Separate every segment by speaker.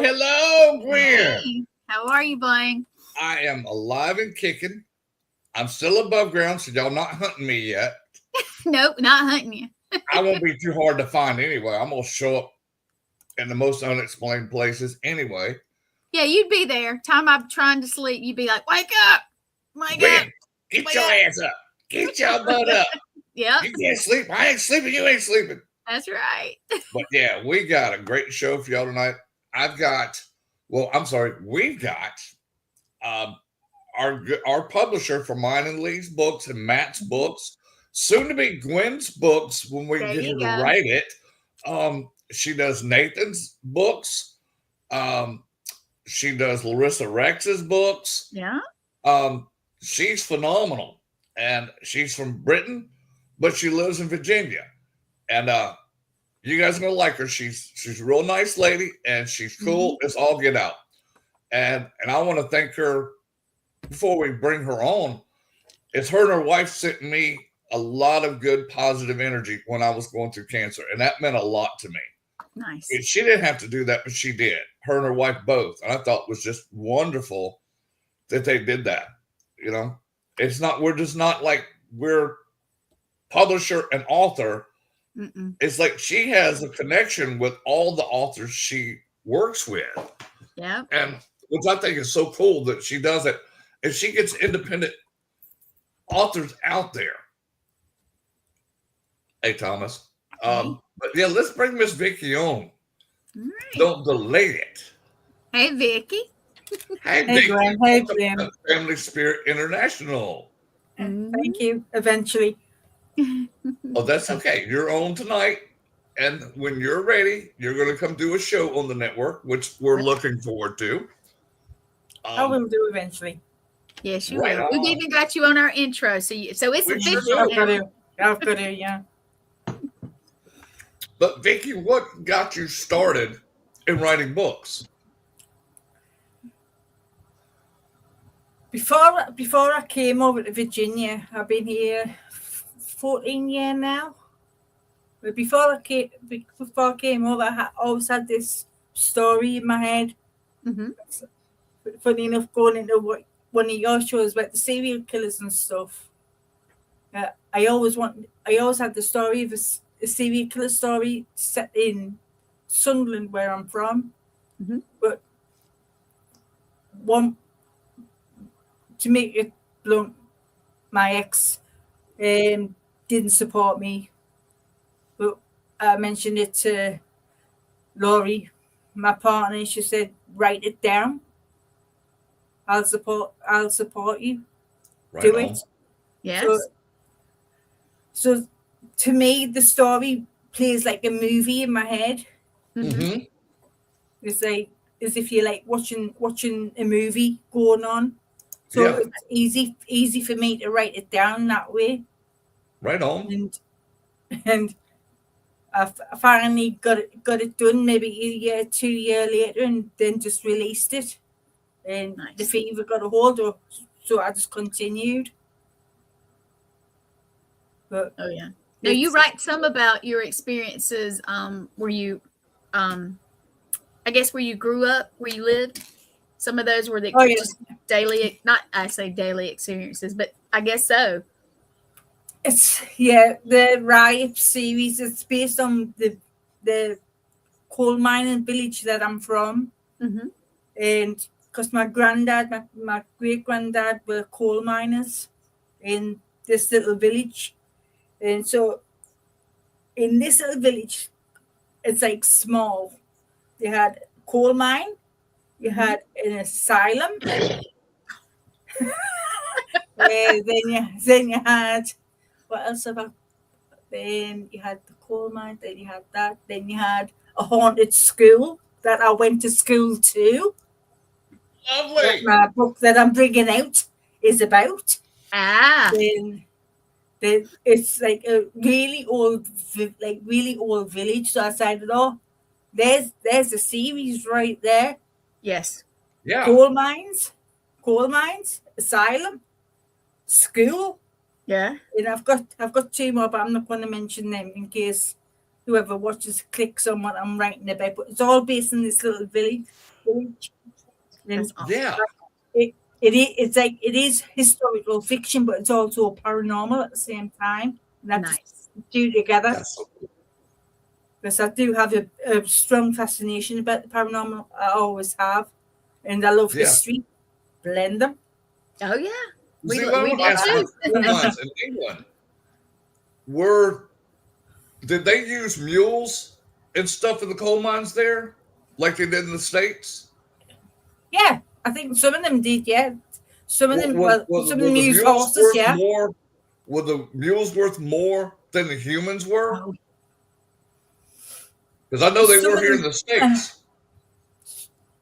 Speaker 1: Hello, Gwen.
Speaker 2: Hey, how are you, Blaine?
Speaker 1: I am alive and kicking. I'm still above ground, so y'all not hunting me yet.
Speaker 2: Nope, not hunting you.
Speaker 1: I won't be too hard to find anyway. I'm going to show up in the most unexplained places anyway.
Speaker 2: Yeah, you'd be there. Time I'm trying to sleep, you'd be like, wake up. Wake
Speaker 1: Gwen,
Speaker 2: up.
Speaker 1: get
Speaker 2: Wake
Speaker 1: your
Speaker 2: up.
Speaker 1: ass up. Get your butt up.
Speaker 2: Yeah,
Speaker 1: You can't sleep. I ain't sleeping. You ain't sleeping.
Speaker 2: that's right.
Speaker 1: But yeah, we got a great show for y'all tonight. We've got our publisher for mine and Lee's books and Matt's books, soon to be Gwen's books when we get her to write it. She does Nathan's books. She does Larissa Rex's books.
Speaker 2: Yeah.
Speaker 1: She's phenomenal, and she's from Britain, but she lives in Virginia, and you guys are gonna like her. She's a real nice lady, and she's cool as all get out. And I want to thank her before we bring her on. It's her and her wife sent me a lot of good positive energy when I was going through cancer, and that meant a lot to me.
Speaker 2: Nice.
Speaker 1: She didn't have to do that, but she did. Her and her wife both, and I thought it was just wonderful that they did that. You know, we're just not like we're publisher and author.
Speaker 2: Mm-mm.
Speaker 1: It's like she has a connection with all the authors she works with.
Speaker 2: Yeah.
Speaker 1: And which I think is so cool that she does it. And she gets independent authors out there. Hey, Thomas. But yeah, let's bring Miss Vicky on.
Speaker 2: Right.
Speaker 1: Don't delay it.
Speaker 2: Hey, Vicky.
Speaker 1: Hey, Vicky.
Speaker 3: Gwen. Hey, Blaine.
Speaker 1: Family Spirit International.
Speaker 3: Thank you. Eventually.
Speaker 1: Oh, that's okay. You're on tonight. And when you're ready, you're going to come do a show on the network, which we're looking forward to.
Speaker 3: I will do eventually.
Speaker 2: Yes, you
Speaker 1: Right
Speaker 2: will.
Speaker 1: on.
Speaker 2: We've even got you on our intro, so it's
Speaker 1: We sure
Speaker 2: official
Speaker 1: do.
Speaker 2: now.
Speaker 3: I've got to, yeah.
Speaker 1: But Vicky, what got you started in writing books?
Speaker 3: Before I came over to Virginia, I've been here 14 years now. But before I came over, I always had this story in my head.
Speaker 2: Mm-hmm.
Speaker 3: Funny enough, going into one of your shows about the serial killers and stuff. I always had the story of a serial killer story set in Sunderland, where I'm from.
Speaker 2: Mm-hmm.
Speaker 3: But to make it blunt, my ex didn't support me. But I mentioned it to Laurie, my partner. She said, "Write it down. I'll support you.
Speaker 1: Right
Speaker 3: Do
Speaker 1: on.
Speaker 3: it."
Speaker 2: Yes.
Speaker 3: So to me, the story plays like a movie in my head.
Speaker 1: Mm-hmm.
Speaker 3: It's like as if you're like watching a movie going on. So
Speaker 1: Yeah.
Speaker 3: it's easy for me to write it down that way.
Speaker 1: Right on.
Speaker 3: And I finally got it done maybe a year, 2 years later, and then just released it. And
Speaker 2: Nice.
Speaker 3: the fever got a hold of, so I just continued. But
Speaker 2: Oh yeah. Now you write some about your experiences. Where you, I guess where you grew up, where you lived. Some of those were the just daily, not I say daily experiences, but I guess so.
Speaker 3: It's the Riot series. It's based on the coal mining village that I'm from.
Speaker 2: Mm-hmm.
Speaker 3: And because my granddad, my great granddad were coal miners in this little village. And so in this little village, it's like small. You had coal mine, you had an asylum, then you had, what else about? Then you had the coal mine, then you had that, then you had a haunted school that I went to school to. That
Speaker 1: Lovely.
Speaker 3: my book that I'm bringing out is about.
Speaker 2: Ah.
Speaker 3: Then it's like a really old village. So I said, oh, there's a series right there.
Speaker 2: Yes.
Speaker 1: Yeah.
Speaker 3: Coal mines, asylum, school.
Speaker 2: Yeah.
Speaker 3: And I've got two more, but I'm not going to mention them in case whoever watches clicks on what I'm writing about. But it's all based in this little village.
Speaker 2: That's awesome.
Speaker 1: Yeah.
Speaker 3: It is historical fiction, but it's also paranormal at the same time. And I
Speaker 2: Nice.
Speaker 3: just do together.
Speaker 1: That's so cool.
Speaker 3: Because I do have a strong fascination about the paranormal. I always have. And I love history. Blend them.
Speaker 2: Oh yeah. We
Speaker 1: See,
Speaker 2: do
Speaker 1: what I wanna ask
Speaker 2: too.
Speaker 1: you, coal mines in England, did they use mules and stuff in the coal mines there, like they did in the States?
Speaker 3: Yeah, I think some of them did. Yeah, some of them. Some of them
Speaker 1: the
Speaker 3: used
Speaker 1: mules
Speaker 3: horses.
Speaker 1: worth
Speaker 3: Yeah.
Speaker 1: more? Were the mules worth more than the humans were?
Speaker 2: Oh.
Speaker 1: Because I know they
Speaker 3: Some
Speaker 1: were
Speaker 3: of
Speaker 1: here in
Speaker 3: them-
Speaker 1: the States.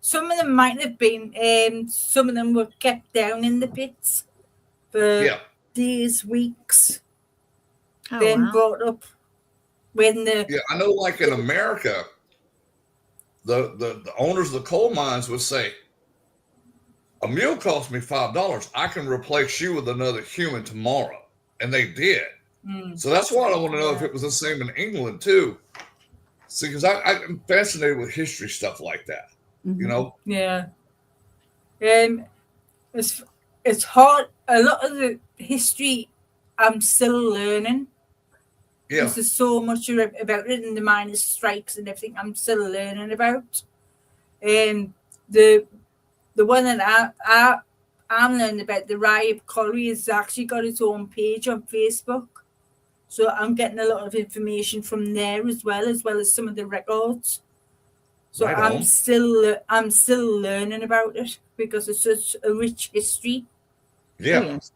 Speaker 3: Some of them might have been. Some of them were kept down in the pits for
Speaker 1: Yeah.
Speaker 3: days, weeks,
Speaker 2: Oh,
Speaker 3: then
Speaker 2: wow.
Speaker 3: brought up when the
Speaker 1: Yeah, I know, like in America, the owners of the coal mines would say, a mule cost me $5. I can replace you with another human tomorrow. And they did. So that's why I want to know if it was the same in England too. See, because I'm fascinated with history stuff like that. You know?
Speaker 3: yeah. It's hard. A lot of the history I'm still learning.
Speaker 1: Yeah.
Speaker 3: Because there's so much about it and the miners' strikes and everything I'm still learning about. And the one that I'm learning about, the Riot Colliery, has actually got its own page on Facebook. So I'm getting a lot of information from there as well as some of the records. So
Speaker 1: Right
Speaker 3: I'm
Speaker 1: on.
Speaker 3: still learning about it because it's such a rich history.
Speaker 1: Yeah.
Speaker 2: Oh, yes.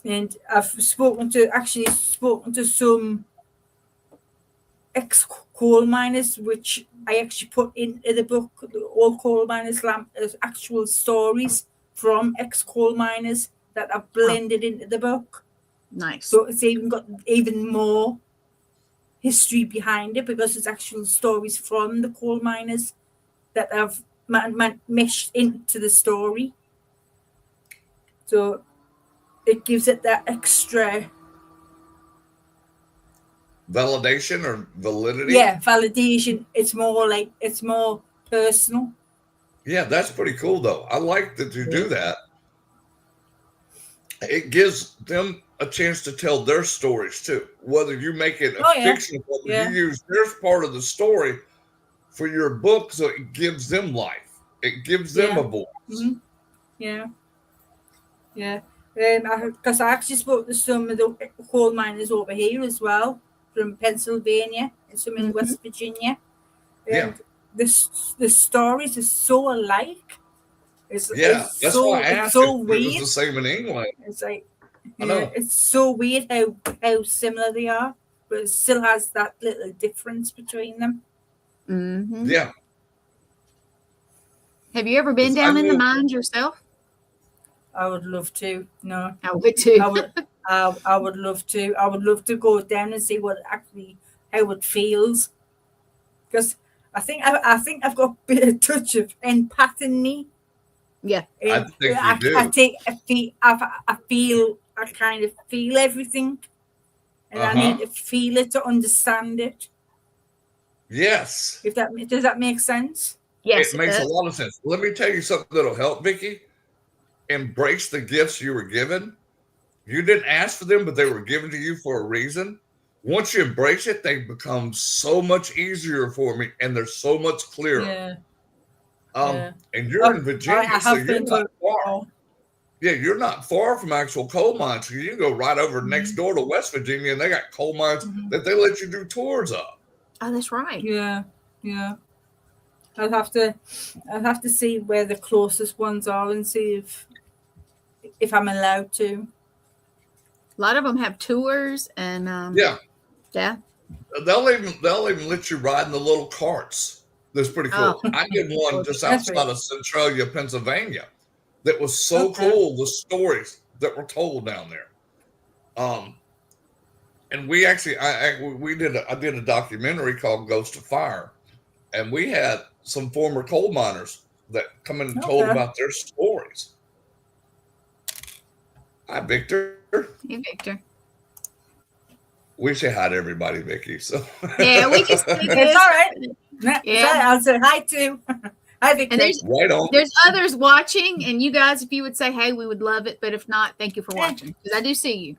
Speaker 3: And I've spoken to some ex-coal miners, which I actually put into the book, all coal miners' actual stories from ex-coal miners that I've blended into the book.
Speaker 2: Nice.
Speaker 3: So it's even got even more history behind it because it's actual stories from the coal miners that I've meshed into the story. So it gives it that extra
Speaker 1: Validation or validity?
Speaker 3: Yeah, validation. It's more personal.
Speaker 1: Yeah, that's pretty cool though. I like that you do that. It gives them a chance to tell their stories too. Whether you make it a fictional book, you use their part of the story for your book, so it gives them life. It gives them a voice.
Speaker 3: Mm-hmm. Yeah. Because I actually spoke to some of the coal miners over here as well, from Pennsylvania and some in West Virginia. And the stories are so alike.
Speaker 1: That's why I asked
Speaker 3: so
Speaker 1: if
Speaker 3: weird.
Speaker 1: it was the same in England.
Speaker 3: It's like,
Speaker 1: I know.
Speaker 3: it's so weird how similar they are, but it still has that little difference between them.
Speaker 2: Mm-hmm.
Speaker 1: Yeah.
Speaker 2: Have you ever been down in the mines yourself?
Speaker 3: I would love to. No,
Speaker 2: I would too.
Speaker 3: I would love to. I would love to go down and see how it feels, because I think I've got a bit of touch of empath in me.
Speaker 2: Yeah,
Speaker 1: I think you do.
Speaker 3: I kind of feel everything, and I need to feel it to understand it.
Speaker 1: Yes.
Speaker 3: Does that make sense?
Speaker 2: Yes,
Speaker 1: it makes a lot of sense. Let me tell you something that'll help, Vicky. Embrace the gifts you were given. You didn't ask for them, but they were given to you for a reason. Once you embrace it, they become so much easier for me, and they're so much clearer. And you're in Virginia, so you're not far.
Speaker 3: Oh.
Speaker 1: Yeah, you're not far from actual coal mines. You can go right over next door to West Virginia, and they got coal mines that they let you do tours of.
Speaker 2: Oh, that's right.
Speaker 3: Yeah. I'd have to see where the closest ones are and see if I'm allowed to.
Speaker 2: A lot of them have tours, and
Speaker 1: yeah.
Speaker 2: They'll
Speaker 1: even let you ride in the little carts. That's pretty cool. I did one just outside of Centralia, Pennsylvania. That was so cool. The stories that were told down there. And we actually, I did a documentary called Ghost of Fire, and we had some former coal miners that come in and told about their stories. Hi, Victor.
Speaker 2: Hey, Victor.
Speaker 1: We say hi to everybody, Vicky. So
Speaker 2: yeah, we just
Speaker 3: it's all right. Yeah, I'll say hi too. Hi, Victor.
Speaker 2: And there's others watching, and you guys, if you would say hey, we would love it. But if not, thank you for watching, because I do see you.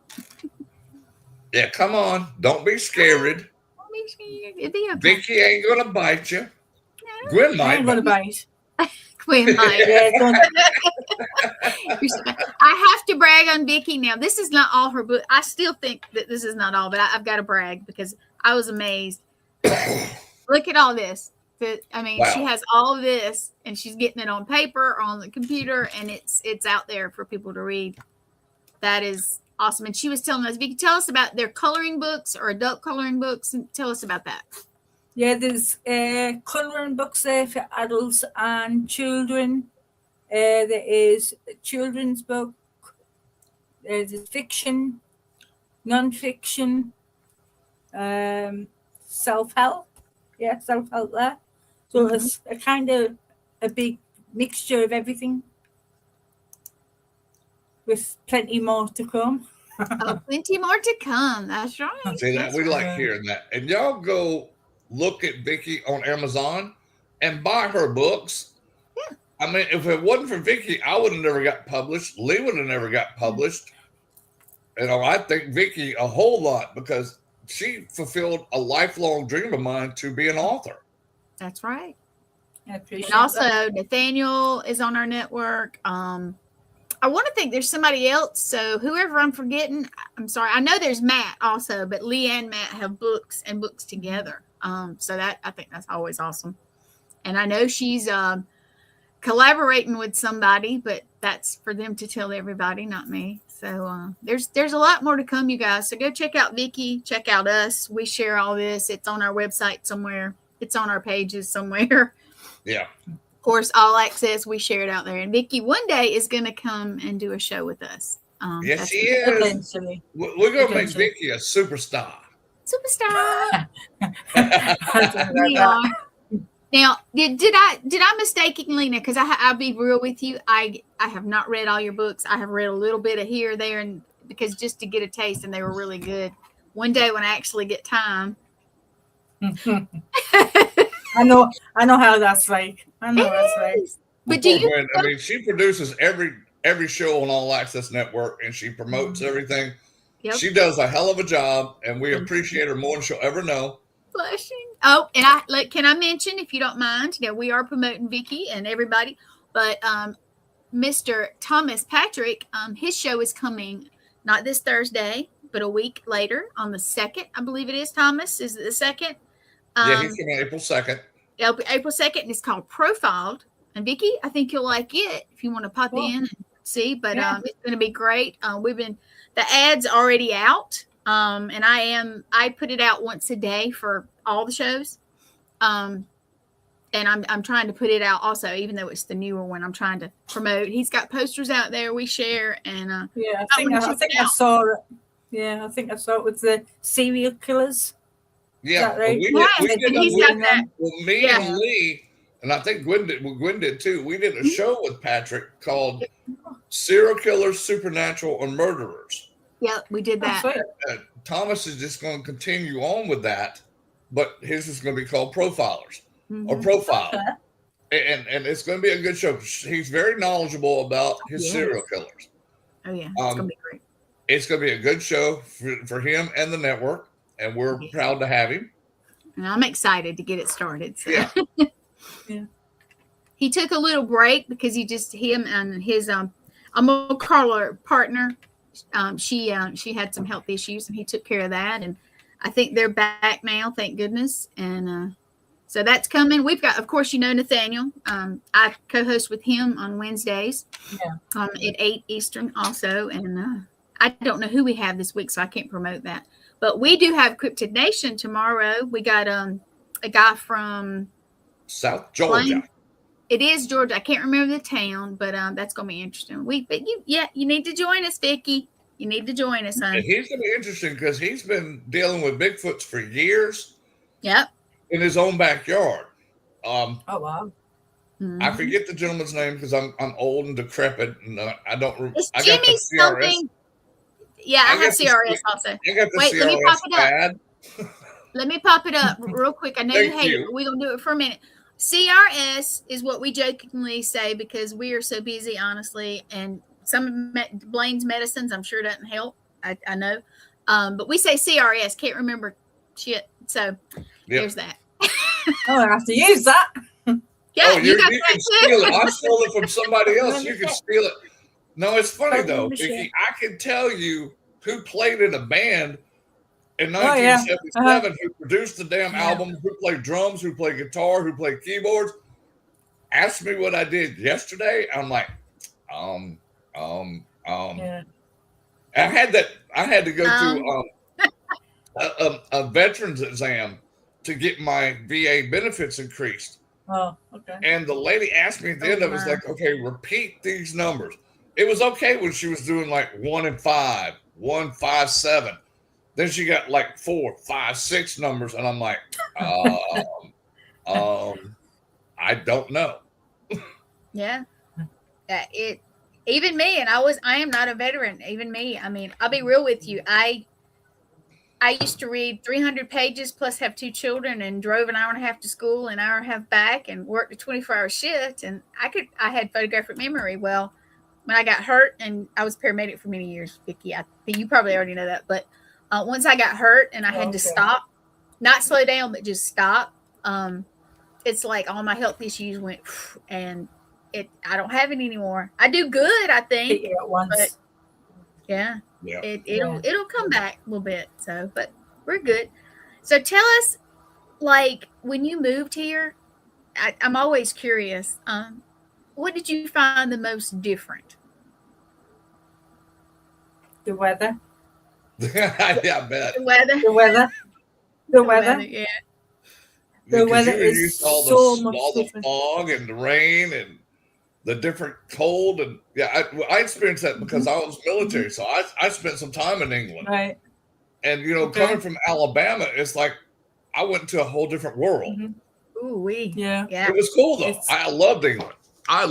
Speaker 1: Yeah, come on. Don't be scared.
Speaker 2: Don't be scared. It'd be okay.
Speaker 1: Vicky ain't going to bite you. No. Gwen might.
Speaker 3: I'm going to bite.
Speaker 2: Gwen might. I have to brag on Vicky now. This is not all her book. I still think that this is not all, but I've got to brag because I was amazed. Look at all this. She has all of this, and she's getting it on paper or on the computer, and it's out there for people to read. That is awesome. And she was telling us, Vicky, tell us about their coloring books or adult coloring books, and tell us about that.
Speaker 3: Yeah, there's coloring books there for adults and children. There is a children's book. There's fiction, non-fiction, self-help. Yeah, self-help there. So it's a kind of a big mixture of everything, with plenty more to come.
Speaker 2: Plenty more to come. That's right.
Speaker 1: See that? We like hearing that. And y'all go look at Vicky on Amazon and buy her books.
Speaker 2: Yeah.
Speaker 1: I mean, if it wasn't for Vicky, I would have never got published. Lee would have never got published. You know, I thank Vicky a whole lot because she fulfilled a lifelong dream of mine to be an author.
Speaker 2: That's right.
Speaker 3: I appreciate
Speaker 2: and also,
Speaker 3: that.
Speaker 2: Nathaniel is on our network. I want to think there's somebody else. So whoever I'm forgetting, I'm sorry. I know there's Matt also, but Lee and Matt have books and books together. So that I think that's always awesome. And I know she's collaborating with somebody, but that's for them to tell everybody, not me. So there's a lot more to come, you guys. So go check out Vicky, check out us. We share all this. It's on our website somewhere. It's on our pages somewhere.
Speaker 1: Yeah.
Speaker 2: Of course, all access, we share it out there. And Vicky one day is going to come and do a show with us.
Speaker 1: Yes, she is.
Speaker 3: Eventually.
Speaker 1: We're going to make Vicky a superstar.
Speaker 2: Superstar. We are. Now, did I mistakenly, because I'll be real with you, I have not read all your books. I have read a little bit of here or there, and because just to get a taste, and they were really good. One day when I actually get time.
Speaker 3: I know how that's like. I know that's like.
Speaker 2: But do you?
Speaker 1: I mean, she produces every show on All Access Network, and she promotes everything.
Speaker 2: Yep.
Speaker 1: She does a hell of a job, and we appreciate her more than she'll ever know.
Speaker 2: Blushing. Oh, and can I mention, if you don't mind, we are promoting Vicky and everybody, but Mr. Thomas Patrick, his show is coming not this Thursday, but a week later on the 2nd, I believe it is. Thomas, is it the 2nd?
Speaker 1: Yeah, he's coming April 2nd.
Speaker 2: April 2nd, and it's called Profiled. And Vicky, I think you'll like it if you want to pop in and see. But it's going to be great. The ad's already out, and I put it out once a day for all the shows. And I'm trying to put it out also, even though it's the newer one. I'm trying to promote. He's got posters out there we share, and
Speaker 3: I think I saw it. Yeah, I think I saw it with the serial killers.
Speaker 1: Yeah,
Speaker 3: right?
Speaker 2: He's got that.
Speaker 1: Well, me and Lee, and I think Gwen did too. We did a show with Patrick called Serial Killers, Supernatural, and Murderers.
Speaker 2: Yeah, we did that.
Speaker 1: Thomas is just going to continue on with that, but his is going to be called Profilers or Profile. Okay. And it's going to be a good show. He's very knowledgeable about his serial killers.
Speaker 2: Oh, yeah. It's going to be great.
Speaker 1: It's going to be a good show for him and the network, and we're proud to have him.
Speaker 2: And I'm excited to get it started. So.
Speaker 1: Yeah.
Speaker 3: Yeah.
Speaker 2: he took a little break because him and his I'm gonna call her partner. She had some health issues, and he took care of that. And I think they're back now, thank goodness. And so that's coming. We've got, of course, Nathaniel. I co-host with him on Wednesdays, at 8 Eastern also. And I don't know who we have this week, so I can't promote that. But we do have Cryptid Nation tomorrow. We got a guy from
Speaker 1: South Georgia.
Speaker 2: Blaine. It is Georgia. I can't remember the town, but that's going to be interesting. You need to join us, Vicky. You need to join us, hon.
Speaker 1: And he's going to be interesting because he's been dealing with Bigfoots for years.
Speaker 2: Yep.
Speaker 1: In his own backyard.
Speaker 3: Oh wow.
Speaker 1: I forget the gentleman's name because I'm old and decrepit, and I don't.
Speaker 2: It's
Speaker 1: I
Speaker 2: Jimmy
Speaker 1: got the CRS.
Speaker 2: something. Yeah, I have CRS also.
Speaker 1: I got the
Speaker 2: Wait,
Speaker 1: CRS
Speaker 2: let me pop it
Speaker 1: bad.
Speaker 2: up. Let me pop it up real quick. I know you hate it, but we're gonna do it for a minute. CRS is what we jokingly say because we are so busy, honestly, and some of Blaine's medicines I'm sure doesn't help. I know, but we say CRS. Can't remember shit. So there's that.
Speaker 3: Oh, I have to use that.
Speaker 2: Yeah,
Speaker 1: you can steal it. I stole it from somebody else. You can steal it. No, it's funny though, Vicky. I can tell you who played in a band in 1977, who produced the damn album, who played drums, who played guitar, who played keyboards. Ask me what I did yesterday. I'm like, I had to go to a veterans exam to get my VA benefits increased.
Speaker 3: Oh, okay.
Speaker 1: And the lady asked me at the end of it, was like, okay, repeat these numbers. It was okay when she was doing like 1 and 5, 1, 5, 7. Then she got like 4, 5, 6 numbers, and I'm like, I don't know.
Speaker 2: Yeah. Even me, and I am not a veteran. Even me. I mean, I'll be real with you. I used to read 300 pages plus have 2 children and drove an hour and a half to school, an hour and a half back, and worked a 24-hour shift. And I had photographic memory. Well, when I got hurt, and I was paramedic for many years, Vicky, I think you probably already know that. But once I got hurt and I had to stop, not slow down, but just stop, it's like all my health issues went, and I don't have it anymore. I do good, I think. But yeah. It'll come back a little bit. So, but we're good. So tell us, like, when you moved here, I'm always curious. What did you find the most different?
Speaker 3: The weather.
Speaker 1: Yeah, I bet.
Speaker 2: The weather.
Speaker 3: Yeah. The weather is so much different.
Speaker 1: The fog and the rain and the different cold, and I experienced that because I was military, so I spent some time in England,
Speaker 3: right?
Speaker 1: And coming from Alabama, it's like I went into a whole different world.
Speaker 2: Ooh, yeah.
Speaker 1: It was cool though. I loved England. I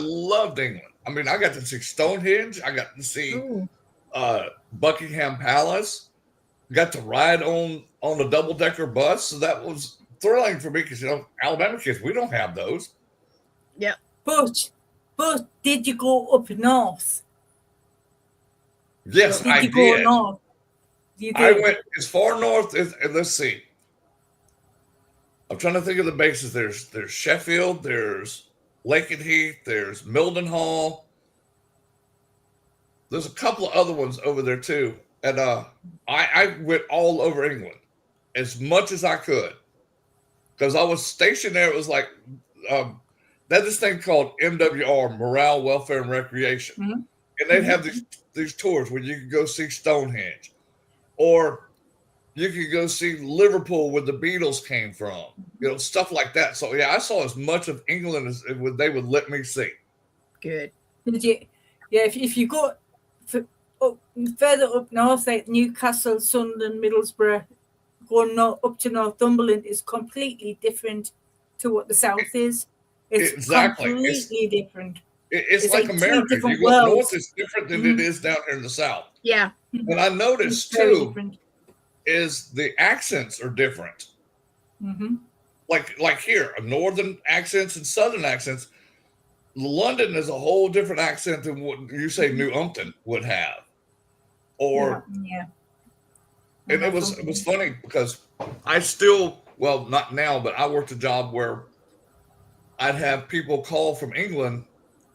Speaker 1: mean, I got to see Stonehenge. I got to see Buckingham Palace. Got to ride on a double-decker bus, so that was thrilling for me because Alabama kids, we don't have those.
Speaker 2: Yeah,
Speaker 3: But did you go up north?
Speaker 1: Yes, I did.
Speaker 3: Go north? You did.
Speaker 1: I went as far north as, let's see. I'm trying to think of the bases. There's Sheffield, there's Lakenheath, there's Mildenhall. There's a couple of other ones over there too. And I went all over England as much as I could. Because I was stationed there. It was like there's this thing called MWR, Morale, Welfare, and Recreation. And they'd have these tours where you could go see Stonehenge. Or you could go see Liverpool where the Beatles came from. Stuff like that. So, I saw as much of England as they would let me see.
Speaker 2: Good.
Speaker 3: If you go further up north, like Newcastle, Sunderland, Middlesbrough, going up to Northumberland is completely different to what the south is. It's completely different.
Speaker 1: It's like America. If you go north, it's different than it is down here in the south.
Speaker 2: Yeah.
Speaker 1: And I noticed too is the accents are different. Like here, northern accents and southern accents. London is a whole different accent than what you say New Umpton would have. Or and it was funny because I still, well, not now, but I worked a job where I'd have people call from England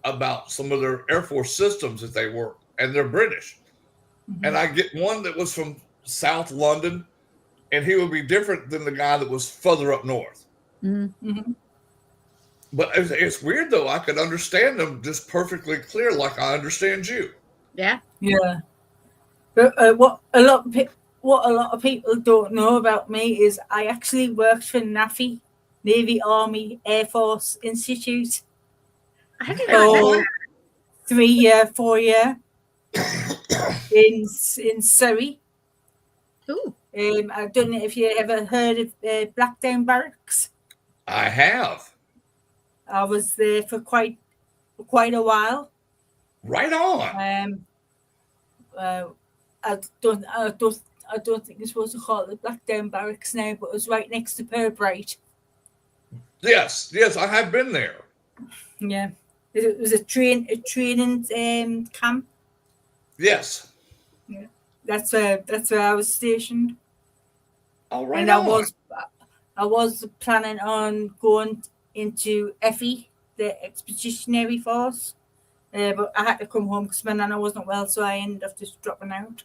Speaker 1: about some of their Air Force systems that they work, and they're British. And I get one that was from South London, and he would be different than the guy that was further up north.
Speaker 2: Mm-hmm.
Speaker 1: But it's weird though. I could understand them just perfectly clear, like I understand you.
Speaker 2: Yeah.
Speaker 3: Yeah. But what a lot of people don't know about me is I actually worked for NAFI, Navy, Army, Air Force Institute.
Speaker 2: I didn't know that.
Speaker 3: 3-year, 4-year in Surrey.
Speaker 2: Ooh.
Speaker 3: I don't know if you ever heard of Blackdown Barracks.
Speaker 1: I have.
Speaker 3: I was there for quite a while.
Speaker 1: Right on.
Speaker 3: I don't think you're supposed to call it Blackdown Barracks now, but it was right next to Purbright.
Speaker 1: Yes, I have been there.
Speaker 3: Yeah, it was a training camp.
Speaker 1: Yes.
Speaker 3: Yeah, that's where I was stationed.
Speaker 1: Oh, right.
Speaker 3: And I was planning on going into FE, the Expeditionary Force, but I had to come home because my nana wasn't well, so I ended up just dropping out.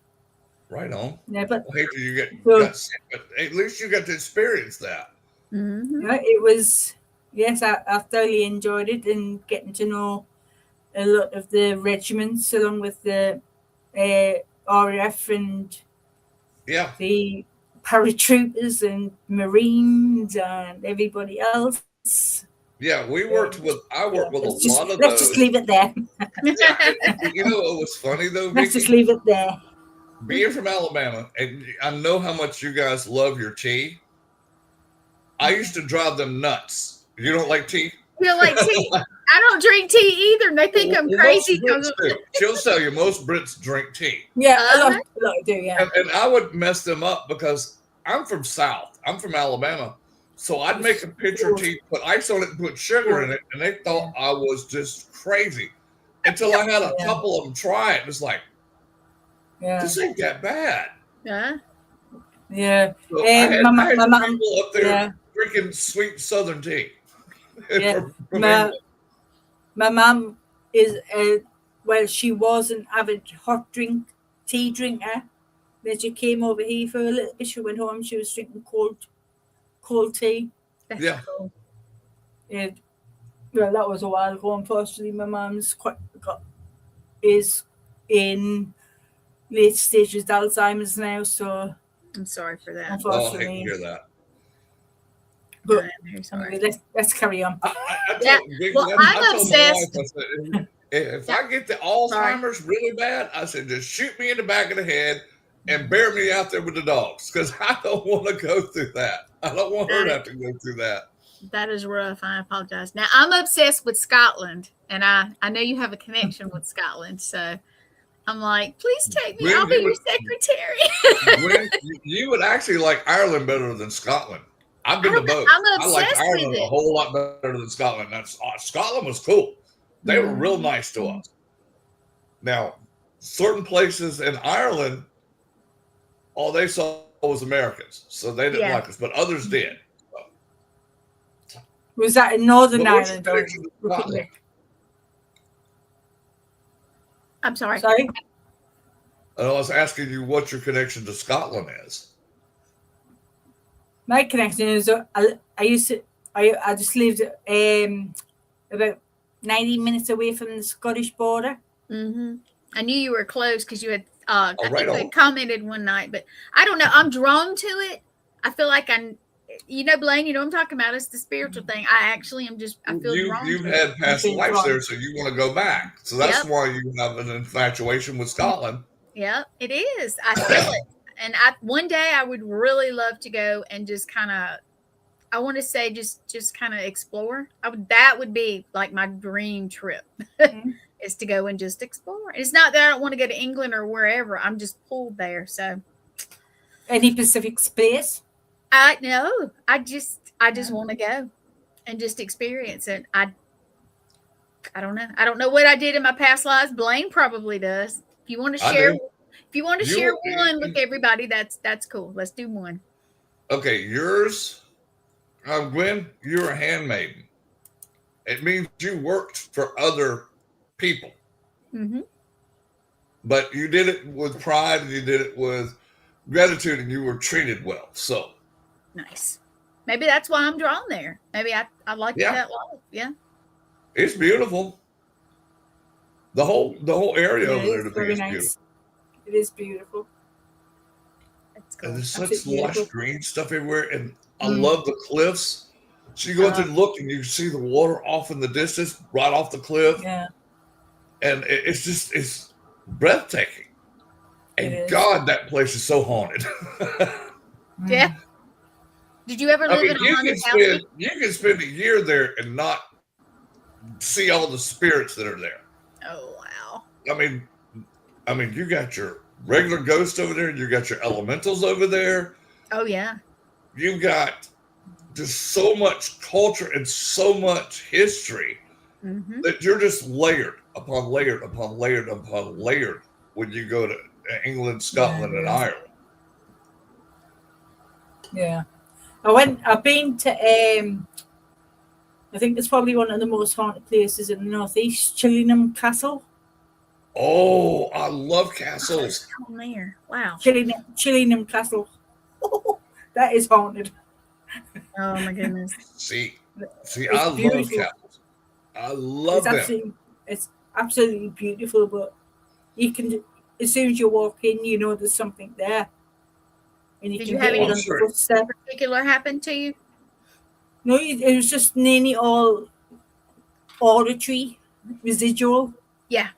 Speaker 1: Right on.
Speaker 3: Yeah, but
Speaker 1: I hate that you got sick, but at least you got to experience that.
Speaker 2: Mm-hmm.
Speaker 3: Yeah, it was. Yes, I thoroughly enjoyed it and getting to know a lot of the regiments along with the RAF and the paratroopers and Marines and everybody else.
Speaker 1: Yeah, I worked with a lot of
Speaker 3: let's
Speaker 1: those.
Speaker 3: Let's just leave it there.
Speaker 1: You know what was funny though, Vicky?
Speaker 3: Let's just leave it there.
Speaker 1: Being from Alabama, and I know how much you guys love your tea. I used to drive them nuts. You don't like tea?
Speaker 2: You don't like tea? I don't drink tea either. And they think I'm crazy.
Speaker 1: She'll tell you most Brits drink tea.
Speaker 3: Yeah, a lot do, yeah.
Speaker 1: And I would mess them up because I'm from South. I'm from Alabama. So I'd make a pitcher of tea, put ice on it, and put sugar in it, and they thought I was just crazy. Until I had a couple of them try it. It's like, this ain't that bad.
Speaker 2: Yeah.
Speaker 3: Yeah.
Speaker 1: So I had people up there drinking sweet Southern tea.
Speaker 3: Yeah. My mum is she was an avid tea drinker. Then she came over here for a little bit. She went home. She was drinking cold tea.
Speaker 2: That's cool.
Speaker 3: Yeah. Well, that was a while ago. Unfortunately, my mum's is in late stages of Alzheimer's now. So
Speaker 2: I'm sorry for that.
Speaker 3: Unfortunately,
Speaker 1: I hate to hear that.
Speaker 3: But
Speaker 2: sorry.
Speaker 3: Let's carry on.
Speaker 2: I'm obsessed.
Speaker 1: If I get the Alzheimer's really bad, I said, just shoot me in the back of the head and bury me out there with the dogs because I don't want to go through that. I don't want her to have to go through that.
Speaker 2: That is rough. I apologize. Now, I'm obsessed with Scotland, and I know you have a connection with Scotland, so I'm like, please take me.
Speaker 1: Gwen,
Speaker 2: I'll be your secretary.
Speaker 1: Gwen, you would actually like Ireland better than Scotland. I've been to both.
Speaker 2: I
Speaker 1: like Ireland a whole lot better than Scotland. Scotland was cool. They were real nice to us. Now, certain places in Ireland, all they saw was Americans, so they didn't like us, but others did. So.
Speaker 3: Was that in Northern Ireland or Republic?
Speaker 2: I'm sorry.
Speaker 3: Sorry?
Speaker 1: I was asking you what your connection to Scotland is.
Speaker 3: My connection is I just lived about 90 minutes away from the Scottish border.
Speaker 2: Mm-hmm. I knew you were close because you had I think they commented one night, but I don't know. I'm drawn to it. I feel like Blaine, you know what I'm talking about. It's the spiritual thing. I feel drawn.
Speaker 1: You've had past lives there, so you want to go back. So that's why you have an infatuation with Scotland.
Speaker 2: Yeah, it is. I feel it. And one day I would really love to go and just kind of, I want to say just kind of explore. That would be like my dream trip is to go and just explore. It's not that I don't want to go to England or wherever. I'm just pulled there. So,
Speaker 3: any Pacific space?
Speaker 2: I just want to go and just experience it. I don't know. I don't know what I did in my past lives. Blaine probably does. If you want to share. If you want to share one with everybody, that's cool. Let's do one.
Speaker 1: Okay, yours, Gwen, you're a handmaiden. It means you worked for other people.
Speaker 2: Mm-hmm.
Speaker 1: But you did it with pride and you did it with gratitude and you were treated well. So
Speaker 2: Nice. Maybe that's why I'm drawn there. Maybe I like that life. Yeah.
Speaker 1: It's beautiful. The whole area over there to me
Speaker 3: very
Speaker 1: is
Speaker 3: nice.
Speaker 1: beautiful.
Speaker 3: It is beautiful.
Speaker 2: That's cool.
Speaker 1: And there's such
Speaker 3: Absolutely
Speaker 1: lush
Speaker 3: beautiful.
Speaker 1: green stuff everywhere. And I love the cliffs. So you go out there and look and you see the water off in the distance, right off the cliff.
Speaker 3: Yeah.
Speaker 1: And it's breathtaking. And
Speaker 3: It is.
Speaker 1: God, that place is so haunted.
Speaker 2: Yeah. Did you ever live in a haunted house?
Speaker 1: You can spend a year there and not see all the spirits that are there.
Speaker 2: Oh wow.
Speaker 1: I mean, you got your regular ghosts over there, you got your elementals over there.
Speaker 2: Oh yeah.
Speaker 1: You got just so much culture and so much history that you're just layered upon layered upon layered upon layered when you go to England, Scotland, and Ireland.
Speaker 3: Yeah. I've been to I think it's probably one of the most haunted places in the northeast, Chillingham Castle.
Speaker 1: Oh, I love castles.
Speaker 2: Oh, there. Wow.
Speaker 3: Chillingham Castle. That is haunted.
Speaker 2: Oh my goodness.
Speaker 1: See, I love castles. I love them.
Speaker 3: It's absolutely beautiful, but you can, as soon as you walk in, you know there's something there. And
Speaker 2: Did you have anything particular happen to you?
Speaker 3: No, it was just nearly all auditory, residual.
Speaker 2: Yeah.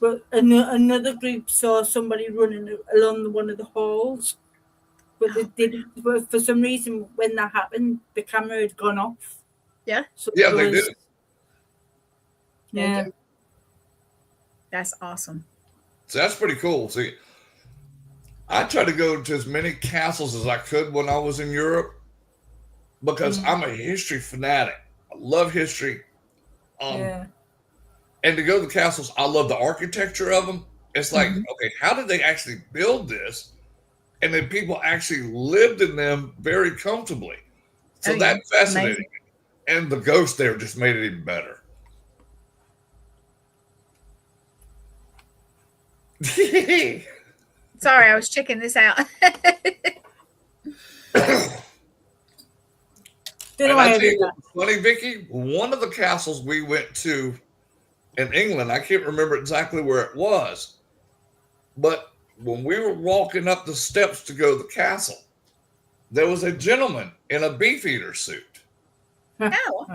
Speaker 3: But another group saw somebody running along one of the halls. But they didn't. But for some reason, when that happened, the camera had gone off.
Speaker 2: Yeah.
Speaker 3: So
Speaker 1: yeah, they did.
Speaker 3: Yeah.
Speaker 2: That's awesome.
Speaker 1: So that's pretty cool. See, I tried to go to as many castles as I could when I was in Europe because I'm a history fanatic. I love history. And to go to the castles, I love the architecture of them. It's like, okay, how did they actually build this? And then people actually lived in them very comfortably. So that's fascinating. Amazing. And the ghost there just made it even better.
Speaker 2: Sorry, I was checking this out.
Speaker 1: Funny, Vicky, one of the castles we went to in England, I can't remember exactly where it was, but when we were walking up the steps to go to the castle, there was a gentleman in a beefeater suit.
Speaker 2: Oh.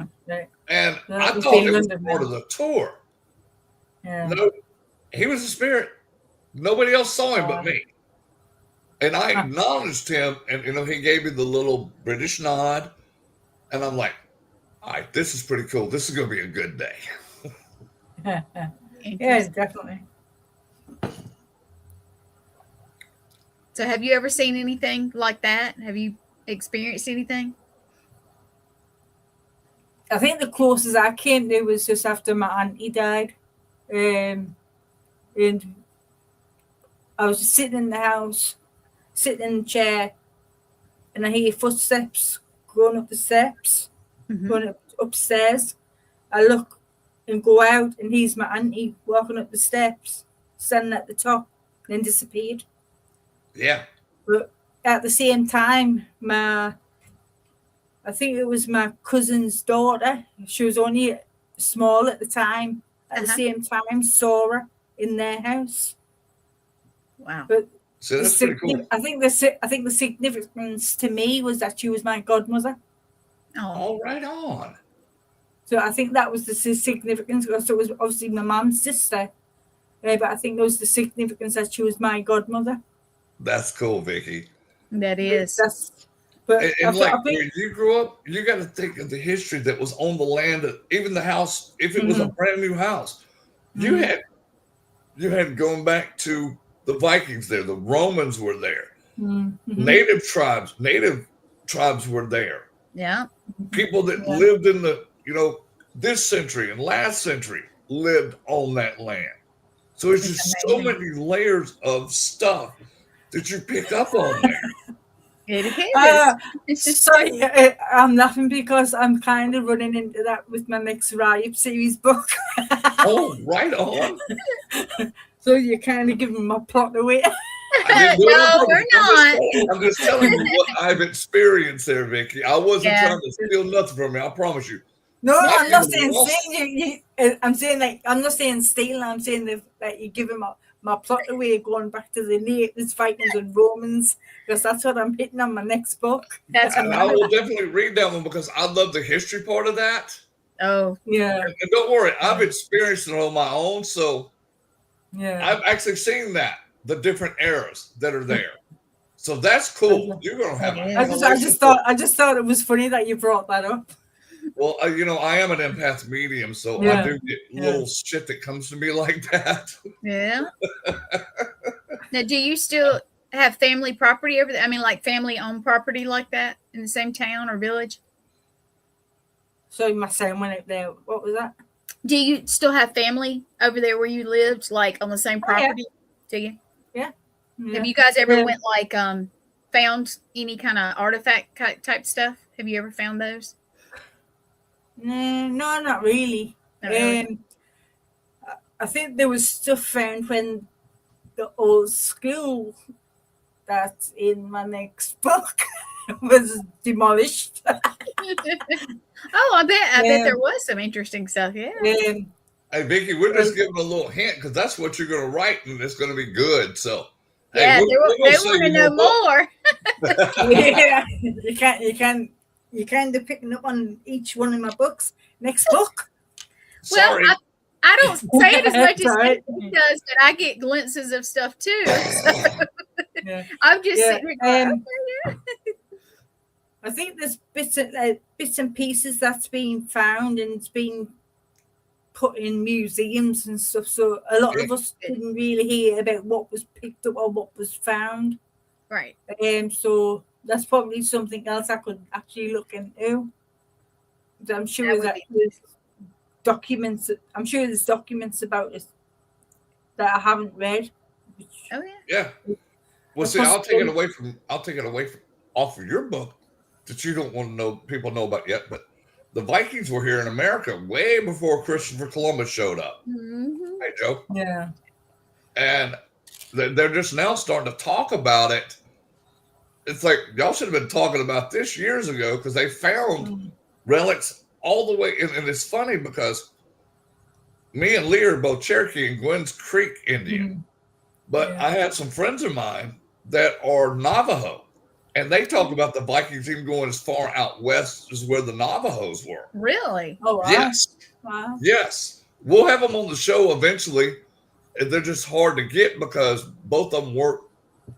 Speaker 1: And I thought it was part of the tour.
Speaker 3: Yeah.
Speaker 1: No, he was a spirit. Nobody else saw him but me. And I acknowledged him, and he gave me the little British nod. And I'm like, all right, this is pretty cool. This is going to be a good day.
Speaker 3: Yeah, definitely.
Speaker 2: So have you ever seen anything like that? Have you experienced anything?
Speaker 3: I think the closest I came to was just after my auntie died. And I was just sitting in the house, sitting in the chair, and I hear footsteps going up the steps, going upstairs. I look and go out, and here's my auntie walking up the steps, standing at the top, and then disappeared.
Speaker 1: Yeah.
Speaker 3: But at the same time, I think it was my cousin's daughter. She was only small at the time. At the same time, saw her in their house.
Speaker 2: Wow.
Speaker 3: But
Speaker 1: so that's pretty cool.
Speaker 3: I think the significance to me was that she was my godmother.
Speaker 1: Oh, right on.
Speaker 3: So I think that was the significance, because it was obviously my mum's sister. But I think it was the significance that she was my godmother.
Speaker 1: That's cool, Vicky.
Speaker 2: That is.
Speaker 1: But where you grew up, you got to think of the history that was on the land, even the house. If it was a brand new house, you had going back to the Vikings there. The Romans were there. Native tribes were there.
Speaker 2: Yeah.
Speaker 1: People that lived in the, this century and last century lived on that land. So it's just so many layers of stuff that you pick up on there.
Speaker 2: It is.
Speaker 3: Sorry, I'm laughing because I'm kind of running into that with my next Riot series book.
Speaker 1: Oh, right on.
Speaker 3: So you're kind of giving my plot away.
Speaker 1: I didn't do it on
Speaker 2: No,
Speaker 1: purpose.
Speaker 2: we're not.
Speaker 1: I'm just telling you what I've experienced there, Vicky. I wasn't
Speaker 2: Yeah.
Speaker 1: trying to steal nothing from you. I promise you.
Speaker 3: No,
Speaker 1: My
Speaker 3: I'm not
Speaker 1: family
Speaker 3: saying
Speaker 1: lost.
Speaker 3: stealing. I'm saying like I'm not saying stealing. I'm saying that you're giving my plot away, going back to the natives, Vikings, and Romans, because that's what I'm hitting on my next book.
Speaker 2: That's
Speaker 1: And I will definitely read that one because I love the history part of that.
Speaker 2: oh
Speaker 3: Yeah,
Speaker 1: And don't worry, I've experienced it on my own, so
Speaker 3: yeah.
Speaker 1: I've actually seen that, the different eras that are there. So that's cool. You're gonna have a
Speaker 3: I just thought it was funny that you brought that up.
Speaker 1: Well, I am an empath medium, so I
Speaker 3: Yeah.
Speaker 1: do get little shit that comes to me like that.
Speaker 2: yeah. Now, do you still have family property over there? I mean, like family owned property like that in the same town or village?
Speaker 3: Sorry, my sound went out there. What was that?
Speaker 2: Do you still have family over there where you lived, like on the same
Speaker 3: Oh, yeah.
Speaker 2: property? Do you?
Speaker 3: Yeah.
Speaker 2: Have you guys ever
Speaker 3: Yeah.
Speaker 2: went like found any kind of artifact type stuff? Have you ever found those?
Speaker 3: No, not really.
Speaker 2: Not really.
Speaker 3: I think there was stuff found when the old school that's in my next book was demolished.
Speaker 2: Oh, I bet there was some interesting stuff. Yeah.
Speaker 1: Hey, Vicky, we're just giving a little hint because that's what you're going to write, and it's going to be good. So,
Speaker 2: Yeah,
Speaker 1: hey,
Speaker 2: they want to know more.
Speaker 3: Yeah, you kind of picking up on each one of my books. Next book.
Speaker 1: Sorry.
Speaker 2: Well, I don't say it as much as
Speaker 3: Right.
Speaker 2: he does, but I get glimpses of stuff too. So
Speaker 3: Yeah.
Speaker 2: I'm just
Speaker 3: Yeah,
Speaker 2: sitting here going,
Speaker 3: I think there's bits and pieces that's being found and it's been put in museums and stuff. So a lot of us didn't really hear about what was picked up or what was found.
Speaker 2: right.
Speaker 3: So that's probably something else I could actually look into. I'm sure
Speaker 2: That would be
Speaker 3: there's documents. I'm sure there's documents about it that I haven't read.
Speaker 2: Oh yeah.
Speaker 1: Yeah. Well, see, I'll take it away from off of your book that you don't want to know people know about yet. But the Vikings were here in America way before Christopher Columbus showed up.
Speaker 2: Mm-hmm.
Speaker 1: Hey, Joe.
Speaker 3: Yeah.
Speaker 1: And they're just now starting to talk about it. It's like y'all should have been talking about this years ago because they found relics all the way. And it's funny because me and Lee are both Cherokee and Gwen's Creek Indian. But I had some friends of mine that are Navajo. And they talk about the Vikings even going as far out west as where the Navajos were.
Speaker 2: Really?
Speaker 3: Oh, wow.
Speaker 1: Yes.
Speaker 3: Wow.
Speaker 1: Yes. We'll have them on the show eventually. They're just hard to get because both of them work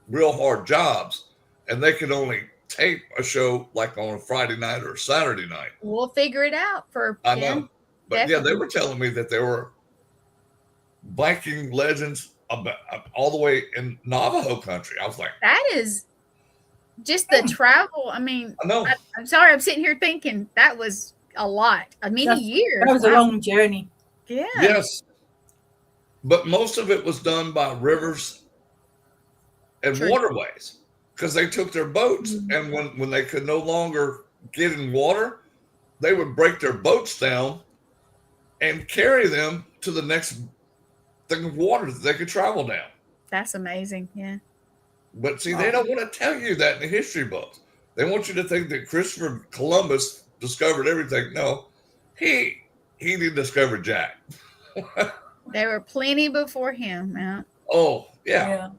Speaker 1: real hard jobs. And they can only tape a show like on a Friday night or a Saturday night.
Speaker 2: We'll figure it out for
Speaker 1: I know. But
Speaker 2: definitely.
Speaker 1: yeah, they were telling me that there were Viking legends about, all the way in Navajo country. I was like,
Speaker 2: that is just the travel. I mean,
Speaker 1: I know.
Speaker 2: I'm sorry, I'm sitting here thinking that was a lot, many years.
Speaker 3: That was a long journey.
Speaker 2: Yeah.
Speaker 1: Yes. But most of it was done by rivers and waterways because they took their boats. And when they could no longer get in water, they would break their boats down and carry them to the next thing of water that they could travel down.
Speaker 2: That's amazing. Yeah.
Speaker 1: But see, they don't want to tell you that in the history books. They want you to think that Christopher Columbus discovered everything. No, he didn't discover Jack.
Speaker 2: There were plenty before him, man.
Speaker 1: Oh, yeah.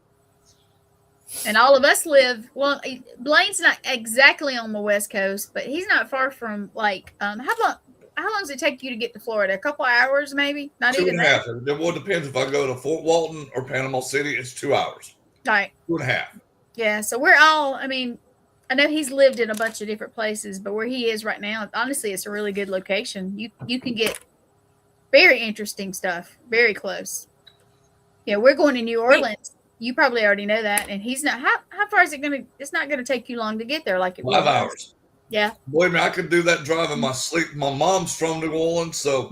Speaker 2: And all of us live, well, Blaine's not exactly on the West Coast, but he's not far from like, how long does it take you to get to Florida? A couple hours, maybe? Not
Speaker 1: 2.5.
Speaker 2: even that.
Speaker 1: Well, it depends. If I go to Fort Walton or Panama City, it's 2 hours.
Speaker 2: Right.
Speaker 1: 2.5.
Speaker 2: Yeah. So we're all, I mean, I know he's lived in a bunch of different places, but where he is right now, honestly, it's a really good location. You can get very interesting stuff very close. Yeah, we're going to New Orleans. You probably already know that. And he's not, how far is it going to, it's not going to take you long to get there like it
Speaker 1: 5
Speaker 2: was.
Speaker 1: hours.
Speaker 2: Yeah.
Speaker 1: Believe me, I could do that drive in my sleep. My mom's from New Orleans, so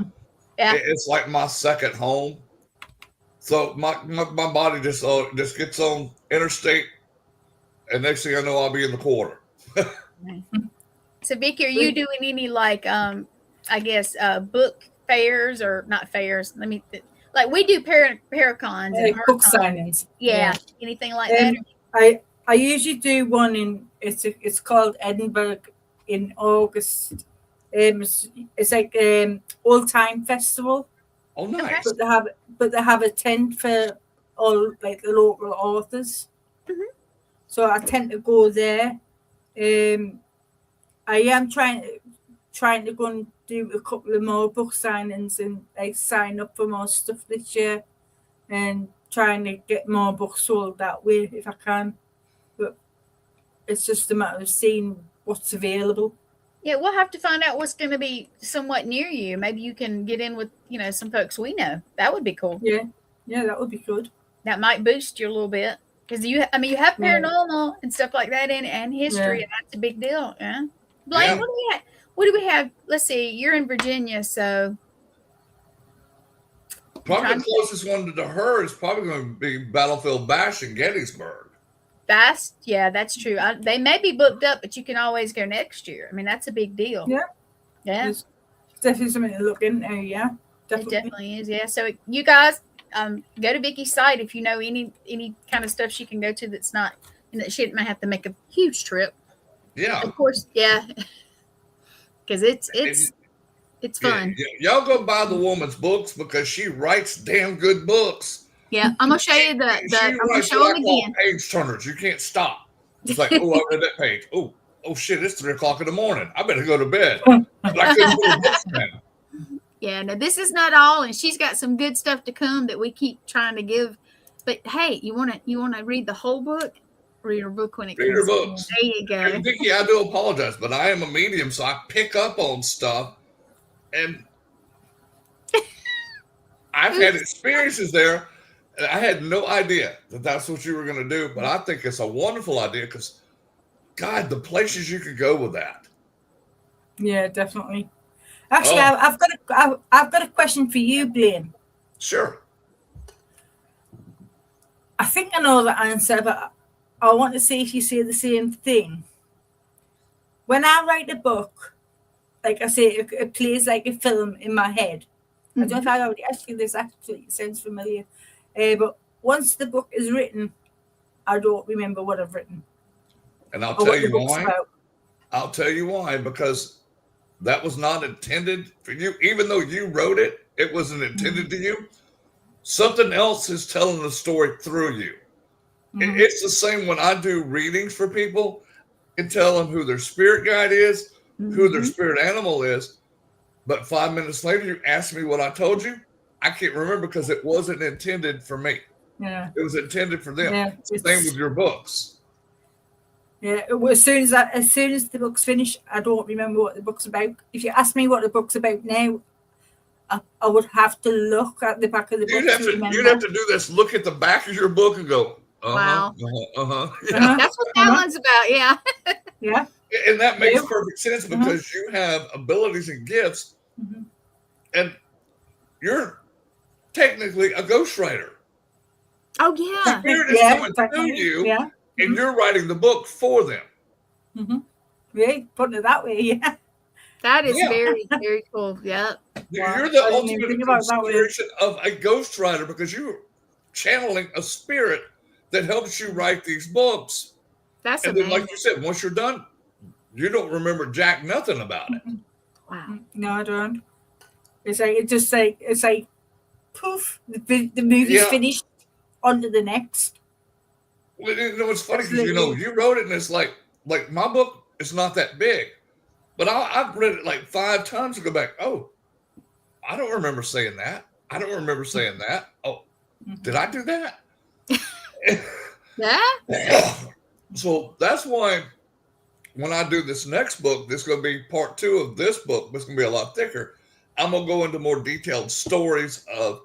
Speaker 1: it's like my second home. So my body just gets on interstate and next thing I know, I'll be in the quarter.
Speaker 2: So, Vicky, are you doing any like I guess book fairs or not fairs? Like we do paracons and
Speaker 3: book signings.
Speaker 2: Yeah, anything like that?
Speaker 3: I usually do one in it's called Edinburgh in August. It's like old time festival.
Speaker 1: Oh, nice!
Speaker 3: But they have a tent for all like the local authors.
Speaker 2: Mm-hmm.
Speaker 3: So I tend to go there. I am trying to go and do a couple of more book signings and like sign up for more stuff this year, and trying to get more books sold that way if I can. But it's just a matter of seeing what's available.
Speaker 2: Yeah, we'll have to find out what's going to be somewhat near you. Maybe you can get in with some folks we know. That would be cool.
Speaker 3: Yeah, that would be good.
Speaker 2: That might boost you a little bit because you have paranormal and stuff like that in it, and history, and that's a big deal. Yeah. Blaine, what do we have? Let's see. You're in Virginia, so
Speaker 1: probably the closest one to her is probably going to be Battlefield Bash in Gettysburg.
Speaker 2: That's true. They may be booked up, but you can always go next year. I mean, that's a big deal.
Speaker 3: Yeah. It's definitely something to look into. Yeah, definitely.
Speaker 2: It definitely is. Yeah. So you guys, go to Vicky's site if you know any kind of stuff she can go to that's not, that she may have to make a huge trip.
Speaker 1: Yeah.
Speaker 2: Of course. Yeah. Because it's fun.
Speaker 1: Y'all go buy the woman's books because she writes damn good books.
Speaker 2: Yeah, I'm gonna show you I'm gonna show them again.
Speaker 1: Page turners, you can't stop. It's like, oh, I read that page. Oh shit, it's 3:00 in the morning. I better go to bed. But I couldn't put books in.
Speaker 2: Yeah, no, this is not all, and she's got some good stuff to come that we keep trying to give. But hey, you wanna read the whole book? Read her book when it comes.
Speaker 1: Read her books.
Speaker 2: There you go.
Speaker 1: And Vicky, I do apologize, but I am a medium, so I pick up on stuff, and I've had experiences there. And I had no idea that that's what you were going to do, but I think it's a wonderful idea because, God, the places you could go with that.
Speaker 3: Yeah, definitely. Actually, I've got a question for you, Blaine.
Speaker 1: Sure.
Speaker 3: I think I know the answer, but I want to see if you say the same thing. When I write a book, like I say, it plays like a film in my head. Mm-hmm. I don't know if I already asked you this. Actually, it sounds familiar. But once the book is written, I don't remember what I've written.
Speaker 1: And I'll tell you why. I'll tell you why, because that was not intended for you. Even though you wrote it, it wasn't intended to you. Something else is telling the story through you. Mm-hmm. It's the same when I do readings for people and tell them who their spirit guide is, who their spirit animal is. But 5 minutes later, you ask me what I told you. I can't remember because it wasn't intended for me. Yeah. It was intended for them. Yeah, it's the same with your books.
Speaker 3: Yeah. As soon as the book's finished, I don't remember what the book's about. If you ask me what the book's about now, I would have to look at the back of the book.
Speaker 1: You'd have to do this. Look at the back of your book and go,
Speaker 2: wow.
Speaker 1: Yeah.
Speaker 2: That's what that one's about. Yeah.
Speaker 3: Yeah.
Speaker 1: And that makes perfect sense because you have abilities and gifts, and you're technically a ghostwriter.
Speaker 2: Oh yeah.
Speaker 1: Spirit is coming to you, and you're writing the book for them.
Speaker 3: Mm-hmm. Yeah, putting it that way, yeah.
Speaker 2: That is very, very cool. Yeah.
Speaker 1: You're the ultimate inspiration of a ghostwriter because you're channeling a spirit that helps you write these books.
Speaker 2: That's
Speaker 1: amazing. Then, like you said, once you're done, you don't remember jack nothing about it.
Speaker 2: Wow.
Speaker 3: No, I don't. It's like poof, the movie's finished, on to the next.
Speaker 1: Well, it's funny because you wrote it and it's like my book is not that big, but I've read it like 5 times and go back. Oh, I don't remember saying that. I don't remember saying that. Oh, did I do that?
Speaker 2: Yeah.
Speaker 1: So that's why when I do this next book, this is going to be part 2 of this book. It's going to be a lot thicker. I'm going to go into more detailed stories of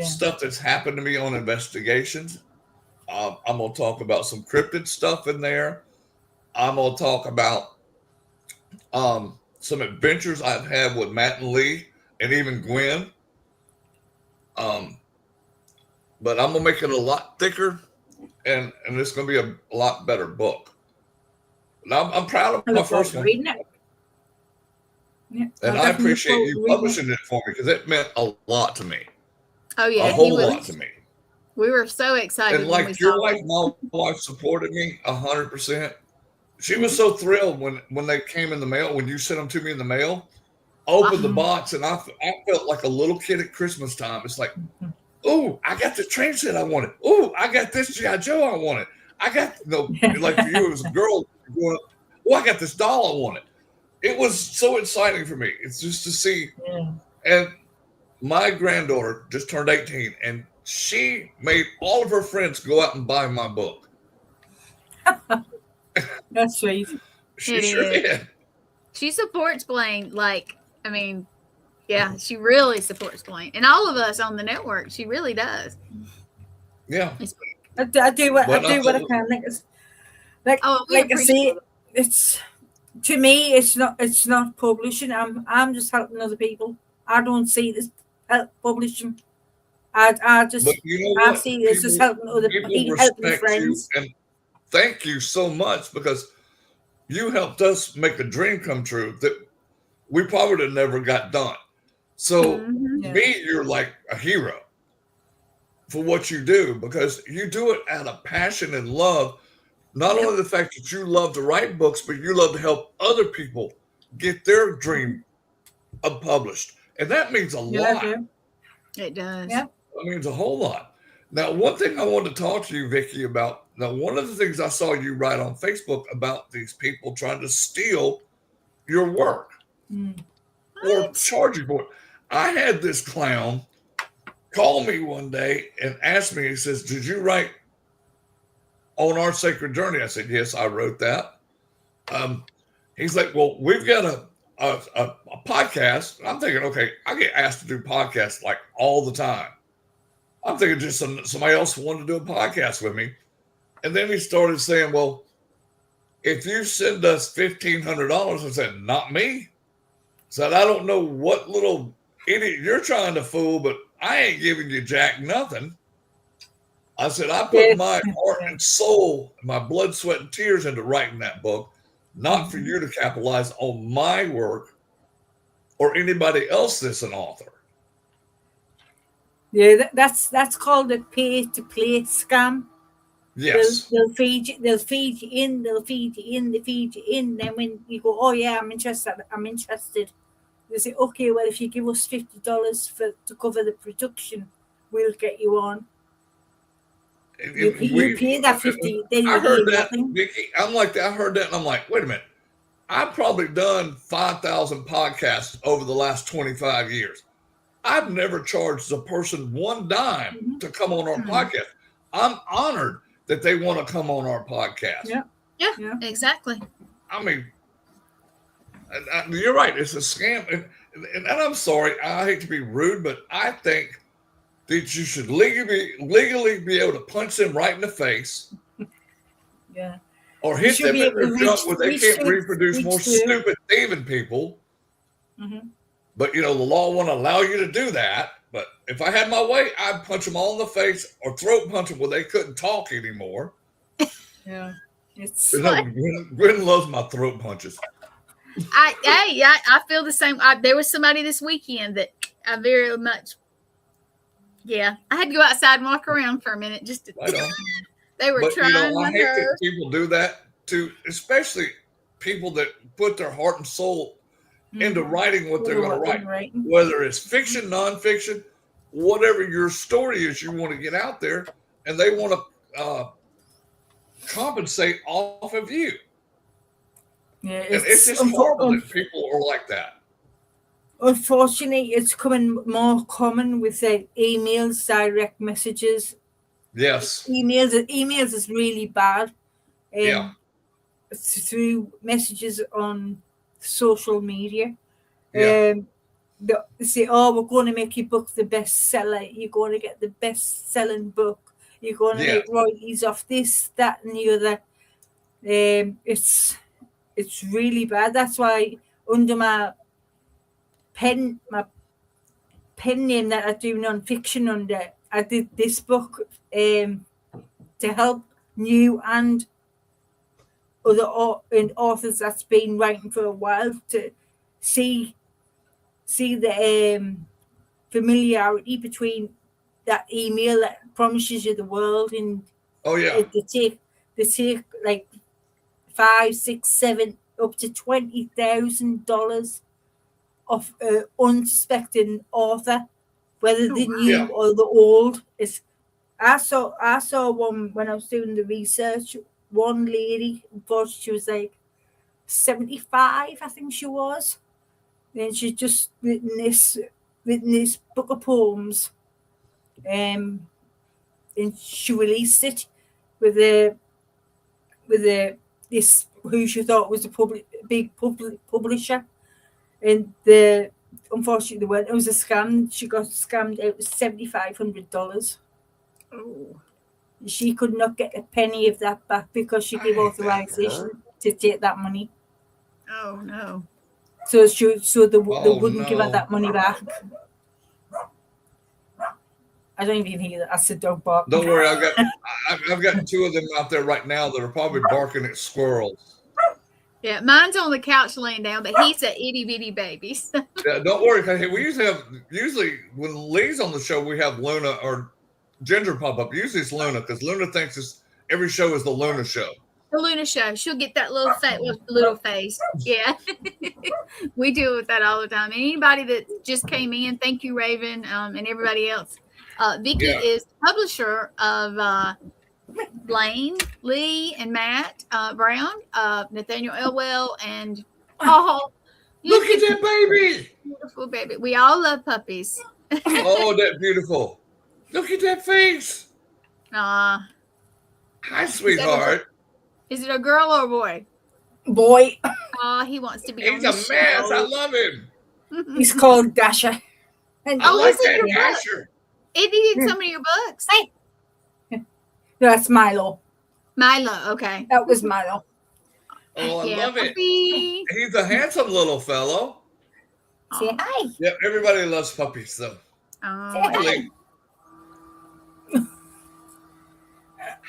Speaker 1: stuff that's happened to me on investigations. I'm going to talk about some cryptid stuff in there. I'm going to talk about some adventures I've had with Matt and Lee and even Gwen. But I'm going to make it a lot thicker. and it's going to be a lot better book. Now, I'm proud of
Speaker 3: I
Speaker 1: my
Speaker 3: look forward
Speaker 1: first
Speaker 3: to
Speaker 1: one,
Speaker 3: reading it. Yeah,
Speaker 1: and
Speaker 3: I'll
Speaker 1: I
Speaker 3: definitely look
Speaker 1: appreciate
Speaker 3: forward
Speaker 1: you
Speaker 3: to reading it.
Speaker 1: publishing it for me because it meant a lot to me,
Speaker 2: Oh
Speaker 1: a
Speaker 2: yeah,
Speaker 1: whole lot to me.
Speaker 2: we were so excited
Speaker 1: And
Speaker 2: when we
Speaker 1: like your
Speaker 2: saw
Speaker 1: wife,
Speaker 2: it.
Speaker 1: my wife supported me 100%. She was so thrilled when they came in the mail, when you sent them to me in the mail. I opened the box and I felt like a little kid at Christmas time. It's like, oh, I got the train set I wanted. Oh, I got this G.I. Joe I wanted. I got, like for you, it was a girl going, oh, I got this doll I wanted. It was so exciting for me. It's just to see.
Speaker 3: Yeah.
Speaker 1: And my granddaughter just turned 18 and she made all of her friends go out and buy my book.
Speaker 3: That's sweet.
Speaker 1: She
Speaker 2: It
Speaker 1: sure
Speaker 2: is.
Speaker 1: did.
Speaker 2: She supports Blaine. Yeah, she really supports Blaine and all of us on the network. She really does.
Speaker 1: Yeah.
Speaker 3: I do what
Speaker 1: But
Speaker 3: I can. Like
Speaker 2: We
Speaker 3: I
Speaker 2: appreciate
Speaker 3: say,
Speaker 2: it.
Speaker 3: it's to me, it's not publishing. I'm just helping other people. I don't see this help publishing. I just
Speaker 1: But you know what?
Speaker 3: see this as helping
Speaker 1: People
Speaker 3: helping
Speaker 1: respect you
Speaker 3: friends.
Speaker 1: and thank you so much because you helped us make a dream come true that we probably would have never got done. So
Speaker 2: Mhm.
Speaker 3: Yeah.
Speaker 1: me, you're like a hero for what you do because you do it out of passion and love. Not only the fact that you love to write books, but you love to help other people get their dream published. And that means a lot.
Speaker 2: It does.
Speaker 3: Yeah.
Speaker 1: That means a whole lot. Now, one thing I wanted to talk to you, Vicky, about. Now, one of the things I saw you write on Facebook about these people trying to steal your work or charge you for it. I had this clown call me one day and ask me, he says, did you write On Our Sacred Journey? I said, yes, I wrote that. He's like, well, we've got a podcast. I'm thinking, okay, I get asked to do podcasts like all the time. I'm thinking just somebody else wanted to do a podcast with me. And then he started saying, well, if you send us $1,500, I said, not me. Said, I don't know what little idiot you're trying to fool, but I ain't giving you jack nothing. I said, I put my heart and soul, my blood, sweat, and tears into writing that book, not for you to capitalize on my work or anybody else that's an author.
Speaker 3: Yeah, that's called a pay-to-play scam.
Speaker 1: Yes.
Speaker 3: They'll feed you in. Then when you go, oh yeah, I'm interested. They say, okay, well, if you give us $50 to cover the production, we'll get you on. You pay that $50. Then
Speaker 1: I
Speaker 3: you
Speaker 1: heard
Speaker 3: hear
Speaker 1: that,
Speaker 3: nothing.
Speaker 1: Vicky. I heard that, and I'm like, wait a minute. I've probably done 5,000 podcasts over the last 25 years. I've never charged a person one dime to come on our podcast. I'm honored that they want to come on our podcast.
Speaker 2: Yeah, exactly.
Speaker 1: I mean, you're right. It's a scam. And I'm sorry. I hate to be rude, but I think that you should legally be able to punch them right in the face.
Speaker 3: Yeah.
Speaker 1: Or hit them in their junk where they can't reproduce more stupid thieving people. But, the law won't allow you to do that. But if I had my way, I'd punch them all in the face or throat punch them where they couldn't talk anymore.
Speaker 3: Yeah.
Speaker 1: Gwen loves my throat punches.
Speaker 2: I feel the same. There was somebody this weekend that I very much, I had to go outside and walk around for a minute just to. They were trying.
Speaker 1: I hate that people do that too, especially people that put their heart and soul into writing what they're going to write, whether it's fiction, nonfiction, whatever your story is you want to get out there, and they want to compensate off of you.
Speaker 3: Yeah,
Speaker 1: it's just horrible that people are like that.
Speaker 3: Unfortunately, it's coming more common with emails, direct messages.
Speaker 1: Yes.
Speaker 3: Emails is really bad.
Speaker 1: Yeah.
Speaker 3: Through messages on social media.
Speaker 1: Yeah.
Speaker 3: They say, oh, we're going to make your book the bestseller. You're going to get the best-selling book. You're going to make royalties off this, that, and the other. It's really bad. That's why under my pen name that I do non-fiction under, I did this book to help new and other authors that's been writing for a while to see the familiarity between that email that promises you the world and
Speaker 1: Oh yeah.
Speaker 3: they take like 5, 6, 7, up to $20,000 of unsuspecting author, whether the new or the old. I saw one when I was doing the research. One lady, unfortunately, she was like 75, I think she was. And she just written this book of poems, and she released it with this who she thought was a big publisher, and unfortunately it was a scam. She got scammed. It was $7,500.
Speaker 2: Oh.
Speaker 3: She could not get a penny of that back because she gave authorization to take that money.
Speaker 2: Oh no!
Speaker 3: So they wouldn't give her that money back. I don't even hear that. That's a dog bark.
Speaker 1: Don't worry, I've got 2 of them out there right now that are probably barking at squirrels.
Speaker 2: Yeah, mine's on the couch laying down, but he's a itty bitty baby.
Speaker 1: Yeah, don't worry. We usually when Lee's on the show, we have Luna or Ginger pop up. Usually it's Luna because Luna thinks every show is the Luna show.
Speaker 2: The Luna show. She'll get that little face. Yeah. We deal with that all the time. And anybody that just came in, thank you, Raven, and everybody else. Vicky is the publisher of Blaine, Lee, and Matt Brown, Nathaniel Elwell, and
Speaker 1: Look at that baby.
Speaker 2: Beautiful baby. We all love puppies.
Speaker 1: Oh, that beautiful. Look at that face.
Speaker 2: Hi,
Speaker 1: sweetheart.
Speaker 2: Is it a girl or a boy?
Speaker 3: Boy.
Speaker 2: He wants to be.
Speaker 1: He's a mess. I love him.
Speaker 3: He's called Dasher.
Speaker 1: And I like that Dasher.
Speaker 2: It needed some of your books. Hey.
Speaker 3: No, that's Milo.
Speaker 2: Milo, okay.
Speaker 3: That was Milo.
Speaker 1: Oh, I love it. He's a handsome little fellow.
Speaker 3: Say hi.
Speaker 1: Yep, everybody loves puppies, though.
Speaker 3: Say hi.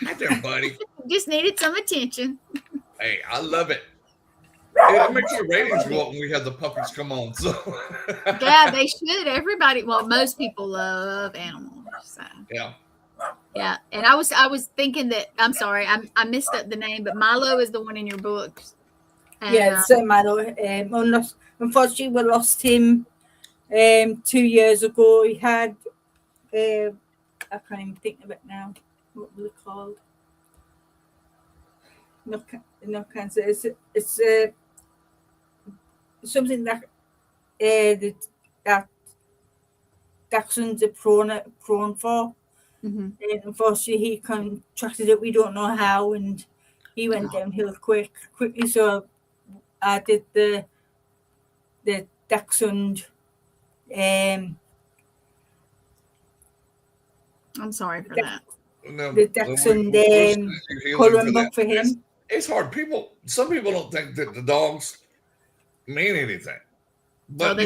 Speaker 1: Hi there, buddy.
Speaker 2: Just needed some attention.
Speaker 1: Hey, I love it. It makes our ratings go up when we have the puppies come on. So
Speaker 2: yeah, they should. Everybody, well, most people love animals. So.
Speaker 1: Yeah.
Speaker 2: Yeah, and I was thinking that I'm sorry, I messed up the name, but Milo is the one in your books. And,
Speaker 3: yeah, it's Milo. Unfortunately, we lost him 2 years ago. He had I can't even think of it now. What was it called? No cancer. It's something that that Dachshunds are prone for.
Speaker 2: Mm-hmm.
Speaker 3: And unfortunately, he contracted it. We don't know how, and he went downhill quickly. So I did the Dachshund.
Speaker 2: I'm sorry for that.
Speaker 1: No,
Speaker 3: the Dachshund coloring book for him.
Speaker 1: It's hard. Some people don't think that the dogs mean anything, but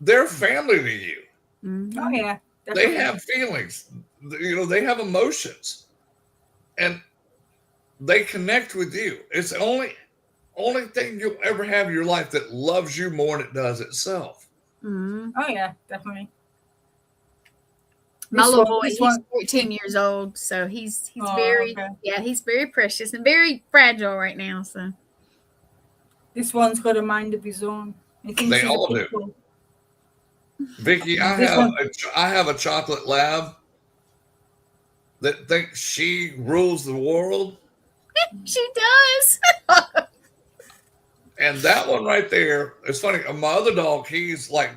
Speaker 1: they're family to you.
Speaker 2: Mm-hmm.
Speaker 3: Oh yeah.
Speaker 1: They have feelings, they have emotions, and they connect with you. It's the only thing you'll ever have in your life that loves you more than it does itself.
Speaker 2: Mm-hmm.
Speaker 3: Oh yeah, definitely.
Speaker 2: My little boy, he's 14 years old, so he's very he's very precious and very fragile right now. So
Speaker 3: this one's got a mind of his own.
Speaker 1: They all do. Vicky, I have a chocolate lab that thinks she rules the world.
Speaker 2: She does.
Speaker 1: And that one right there, it's funny. My other dog, he's like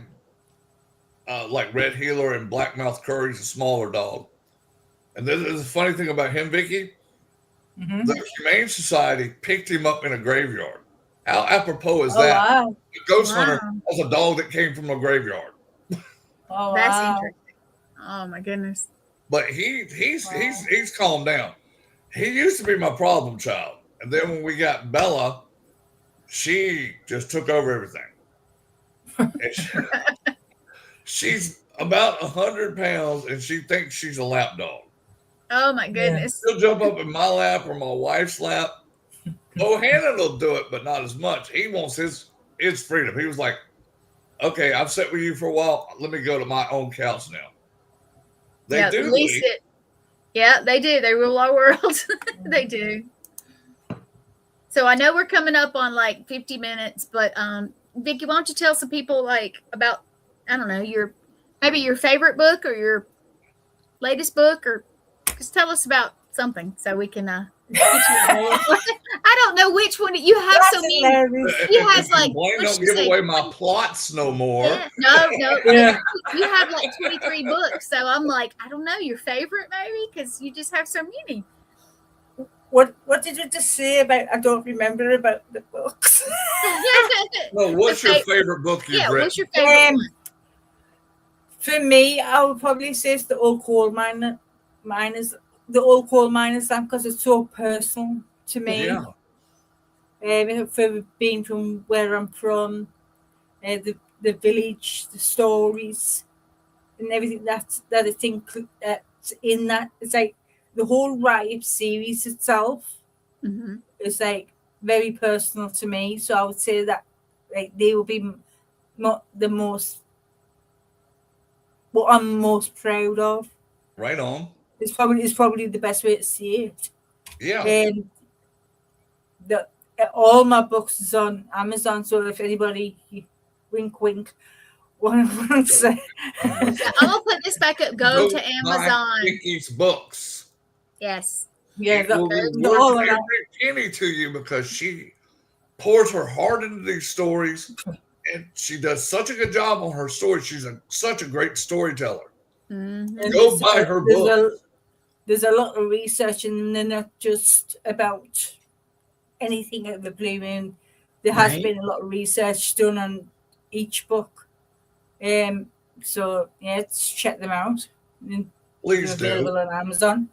Speaker 1: Red Heeler and Blackmouth Curry's a smaller dog. And there's a funny thing about him, Vicky. Mm-hmm. The Humane Society picked him up in a graveyard. How apropos is that?
Speaker 3: Wow.
Speaker 1: The ghost hunter has a dog that came from a graveyard.
Speaker 2: Oh, that's interesting. Oh my goodness.
Speaker 1: But he's calmed down. He used to be my problem child. And then when we got Bella, she just took over everything. She's about 100 pounds and she thinks she's a lap dog.
Speaker 2: Oh my goodness.
Speaker 1: He'll jump up in my lap or my wife's lap. O'Hannon will do it, but not as much. He wants his freedom. He was like, okay, I've sat with you for a while. Let me go to my own couch now. They do.
Speaker 2: Yeah, they do. They rule our world. They do. So I know we're coming up on like 50 minutes, but Vicky, why don't you tell some people like about, I don't know, maybe your favorite book or your latest book, or just tell us about something so we can get you I don't know which one. You have so many. You have like,
Speaker 1: Blaine, don't give away my plots no more.
Speaker 2: Yeah, no. Yeah. You have like 23 books, so I'm like, I don't know, your favorite maybe, because you just have so many.
Speaker 3: What did you just say about? I don't remember about the books.
Speaker 1: No, what's your favorite book you've read?
Speaker 2: What's your favorite one?
Speaker 3: For me, I would probably say it's the Old Coal Miners, the Old Coal Miners, because it's so personal to me.
Speaker 1: Yeah.
Speaker 3: For being from where I'm from, the village, the stories, and everything that I think that's in that. It's like the whole Ripe series itself is like very personal to me. So I would say that like they will be the most, what I'm most proud of.
Speaker 1: Right on.
Speaker 3: It's probably the best way to see it.
Speaker 1: Yeah.
Speaker 3: And all my books is on Amazon. So if anybody, wink, wink, want to say,
Speaker 2: I'm gonna put this back up. Go to Amazon.
Speaker 1: Vicky's books.
Speaker 2: Yes.
Speaker 3: Yeah,
Speaker 1: it will be worth every penny to you because she pours her heart into these stories, and she does such a good job on her stories. She's such a great storyteller. Go buy her book.
Speaker 3: There's a lot of research, and they're not just about anything at the Blue Moon. There has been a lot of research done on each book. So yeah, let's check them out.
Speaker 1: Please do.
Speaker 3: Available on Amazon.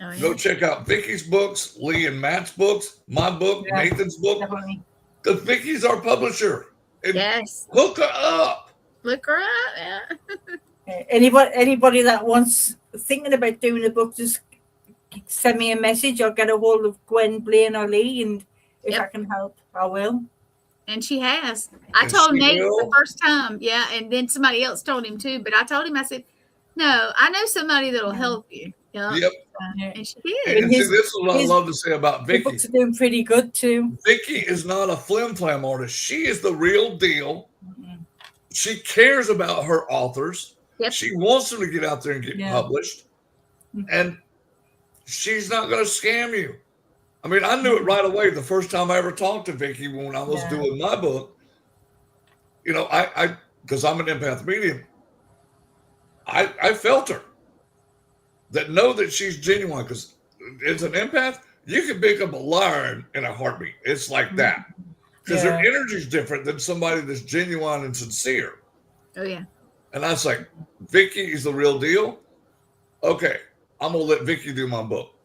Speaker 2: Oh, yeah.
Speaker 1: Go check out Vicky's books, Lee and Matt's books, my book, Nathan's book.
Speaker 3: Definitely.
Speaker 1: Because Vicky's our publisher. And
Speaker 2: yes.
Speaker 1: Hook her up.
Speaker 2: Look her up. Yeah.
Speaker 3: Anybody that wants thinking about doing a book, just send me a message or get a hold of Gwen, Blaine, or Lee, and if I can help, I will.
Speaker 2: And she has. I told Nate the first time, and then somebody else told him too. But I told him, I said, "No, I know somebody that'll help you."
Speaker 1: Yep.
Speaker 2: And she did.
Speaker 1: And see, this is what I love to say about Vicky.
Speaker 3: The books are doing pretty good too.
Speaker 1: Vicky is not a flim-flam artist. She is the real deal. She cares about her authors.
Speaker 2: Yep.
Speaker 1: She wants them to get out there and get published. And she's not going to scam you. I mean, I knew it right away the first time I ever talked to Vicky when I was doing my book. You know, I because I'm an empath medium, I felt her. That know that she's genuine, because as an empath, you can pick up a liar in a heartbeat. It's like that. Because their energy is different than somebody that's genuine and sincere.
Speaker 2: Oh, yeah.
Speaker 1: And I was like, Vicky is the real deal. Okay, I'm going to let Vicky do my book.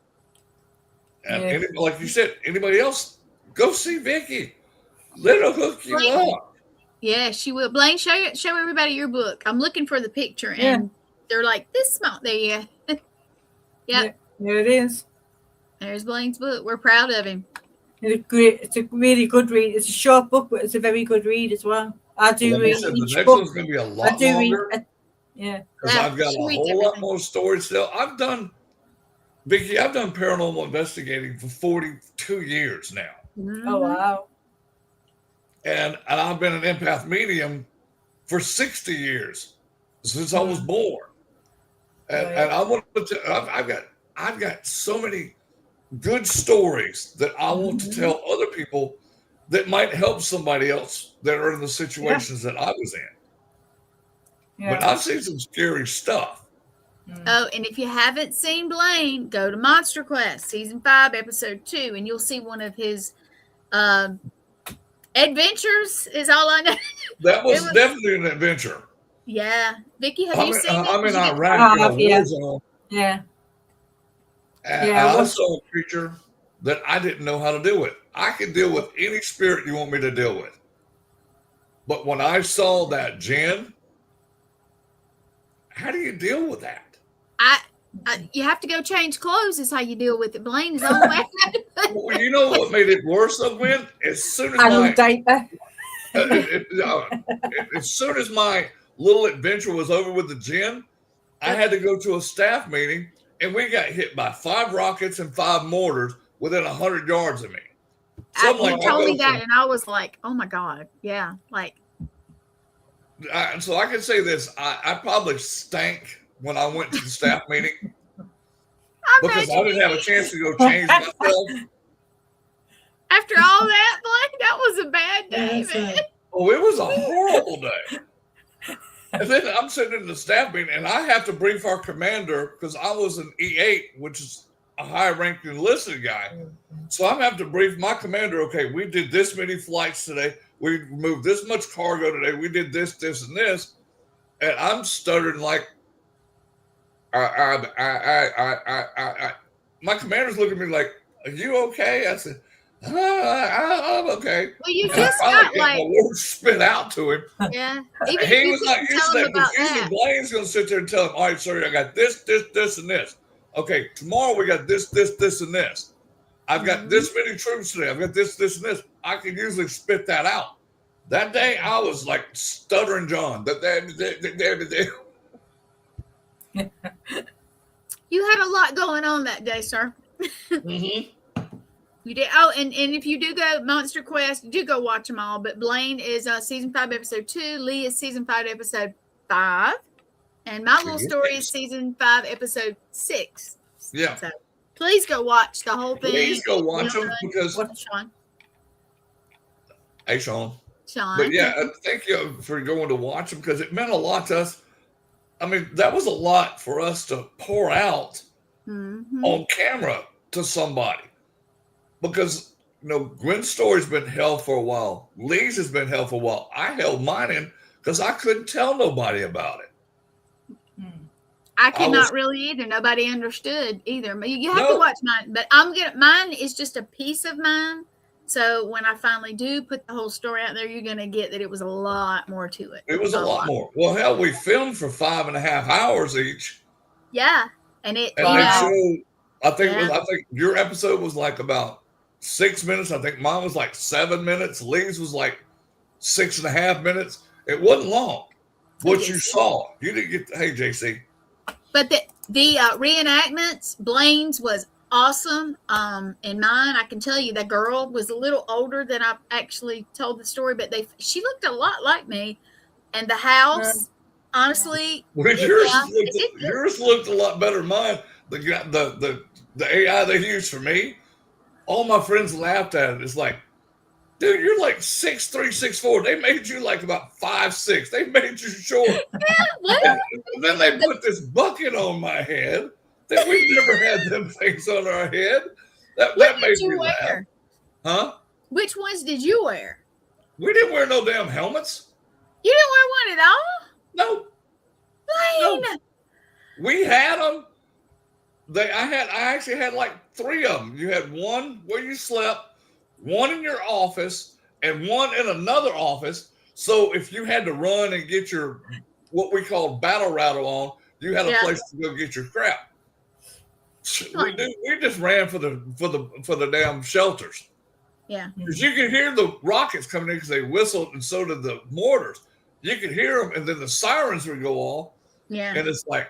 Speaker 1: And like you said, anybody else, go see Vicky. Let her hook you up.
Speaker 2: Yeah, she will. Blaine, show everybody your book. I'm looking for the picture, and they're like this small. There you go. Yep.
Speaker 3: There it is.
Speaker 2: There's Blaine's book. We're proud of him.
Speaker 3: It's a really good read. It's a short book, but it's a very good read as well. I do read
Speaker 1: the
Speaker 3: each
Speaker 1: next
Speaker 3: book.
Speaker 1: One's going to be a lot longer. Because I've got a whole lot more stories still. Vicky, I've done paranormal investigating for 42 years now.
Speaker 3: Oh, wow.
Speaker 1: And I've been an empath medium for 60 years since I was born. And I want to I've got so many good stories that I want to tell other people that might help somebody else that are in the situations that I was in. But I've seen some scary stuff.
Speaker 2: Oh, and if you haven't seen Blaine, go to Monster Quest season 5, episode 2, and you'll see one of his adventures. Is all I know.
Speaker 1: That was definitely an adventure.
Speaker 2: Yeah, Vicky, have you seen it?
Speaker 1: I'm in Iraq.
Speaker 3: Yeah.
Speaker 1: And I saw a creature that I didn't know how to deal with. I can deal with any spirit you want me to deal with. But when I saw that Jen, how do you deal with that?
Speaker 2: You have to go change clothes. Is how you deal with it. Blaine is on the way.
Speaker 1: Well, you know what made it worse though, Gwen? As soon as as soon as my little adventure was over with the gin, I had to go to a staff meeting, and we got hit by 5 rockets and 5 mortars within 100 yards of me. So
Speaker 2: You told me that, and I was like, "Oh my god, yeah!" Like,
Speaker 1: so I can say this: I probably stank when I went to the staff meeting because I didn't have a chance to go change myself.
Speaker 2: After all that, Blaine, that was a bad day, man.
Speaker 1: Oh, it was a horrible day. And then I'm sitting in the staff meeting, and I have to brief our commander because I was an E8, which is a high-ranking enlisted guy. So I'm having to brief my commander. Okay, we did this many flights today. We moved this much cargo today. We did this, this, and this. And I'm stuttering like, my commander's looking at me like, "Are you okay?" I said, "I'm okay."
Speaker 2: Well, you just got like
Speaker 1: my words spit out to him.
Speaker 2: Yeah,
Speaker 1: he was not used to that because usually Blaine's going to sit there and tell him, "All right, sir, I got this, and this. Okay, tomorrow we got this, and this. I've got this many troops today. I've got this, and this." I can usually spit that out. That day, I was like stuttering John.
Speaker 2: You had a lot going on that day, sir. You did. Oh, and if you do go Monster Quest, do go watch them all. But Blaine is season 5, episode 2. Lee is season 5, episode 5. And my little story is season 5, episode 6.
Speaker 1: Yeah.
Speaker 2: So please go watch the whole thing.
Speaker 1: Please go watch them because.
Speaker 2: Sean.
Speaker 1: Hey, Sean.
Speaker 2: Sean.
Speaker 1: But yeah, thank you for going to watch them because it meant a lot to us. I mean, that was a lot for us to pour out on camera to somebody. Because, Gwen's story's been held for a while. Lee's has been held for a while. I held mine in because I couldn't tell nobody about it.
Speaker 2: I could not really either. Nobody understood either. You have to watch mine. But mine is just a piece of mine. So when I finally do put the whole story out there, you're going to get that it was a lot more to it.
Speaker 1: It was a lot more. Well, hell, we filmed for 5.5 hours each.
Speaker 2: Yeah. And
Speaker 1: they showed, I think your episode was like about 6 minutes. I think mine was like 7 minutes. Lee's was like 6.5 minutes. It wasn't long. What you saw, you didn't get. Hey, JC.
Speaker 2: But the reenactments, Blaine's was awesome. And mine, I can tell you, that girl was a little older than I actually told the story, but she looked a lot like me. And the house, honestly,
Speaker 1: yours looked a lot better than mine. The AI they used for me, all my friends laughed at it. It's like, dude, you're like 6'3", 6'4". They made you like about 5'6". They made you short. And then they put this bucket on my head that we never had them things on our head. That made me laugh. Huh?
Speaker 2: Which ones did you wear?
Speaker 1: We didn't wear no damn helmets.
Speaker 2: You didn't wear one at all?
Speaker 1: No.
Speaker 2: Blaine.
Speaker 1: No. We had them. I actually had like 3 of them. You had one where you slept, one in your office, and one in another office. So if you had to run and get your what we call battle rattle on, you had a place to go get your crap. We just ran for the damn shelters.
Speaker 2: Yeah,
Speaker 1: because you could hear the rockets coming in because they whistled, and so did the mortars. You could hear them, and then the sirens would go off.
Speaker 2: Yeah,
Speaker 1: and it's like,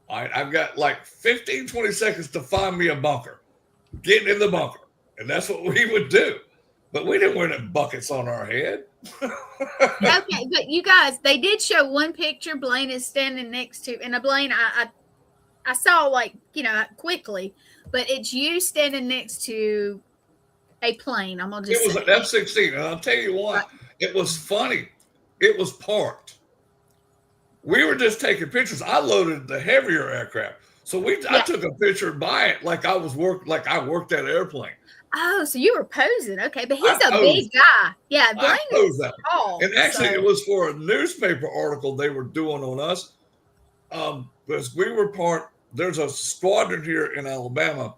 Speaker 1: all right, I've got like 15, 20 seconds to find me a bunker. Get in the bunker, and that's what we would do. But we didn't wear them buckets on our head.
Speaker 2: Okay, but you guys, they did show one picture. Blaine is standing next to, and Blaine, I saw quickly, but it's you standing next to a plane. I'm gonna just.
Speaker 1: It was an F-16, and I'll tell you what, it was funny. It was parked. We were just taking pictures. I loaded the heavier aircraft, so I took a picture by it like I worked that airplane.
Speaker 2: Oh, so you were posing. Okay, but he's a big guy. Yeah, Blaine is tall.
Speaker 1: And actually, it was for a newspaper article they were doing on us. Because we were there's a squadron here in Alabama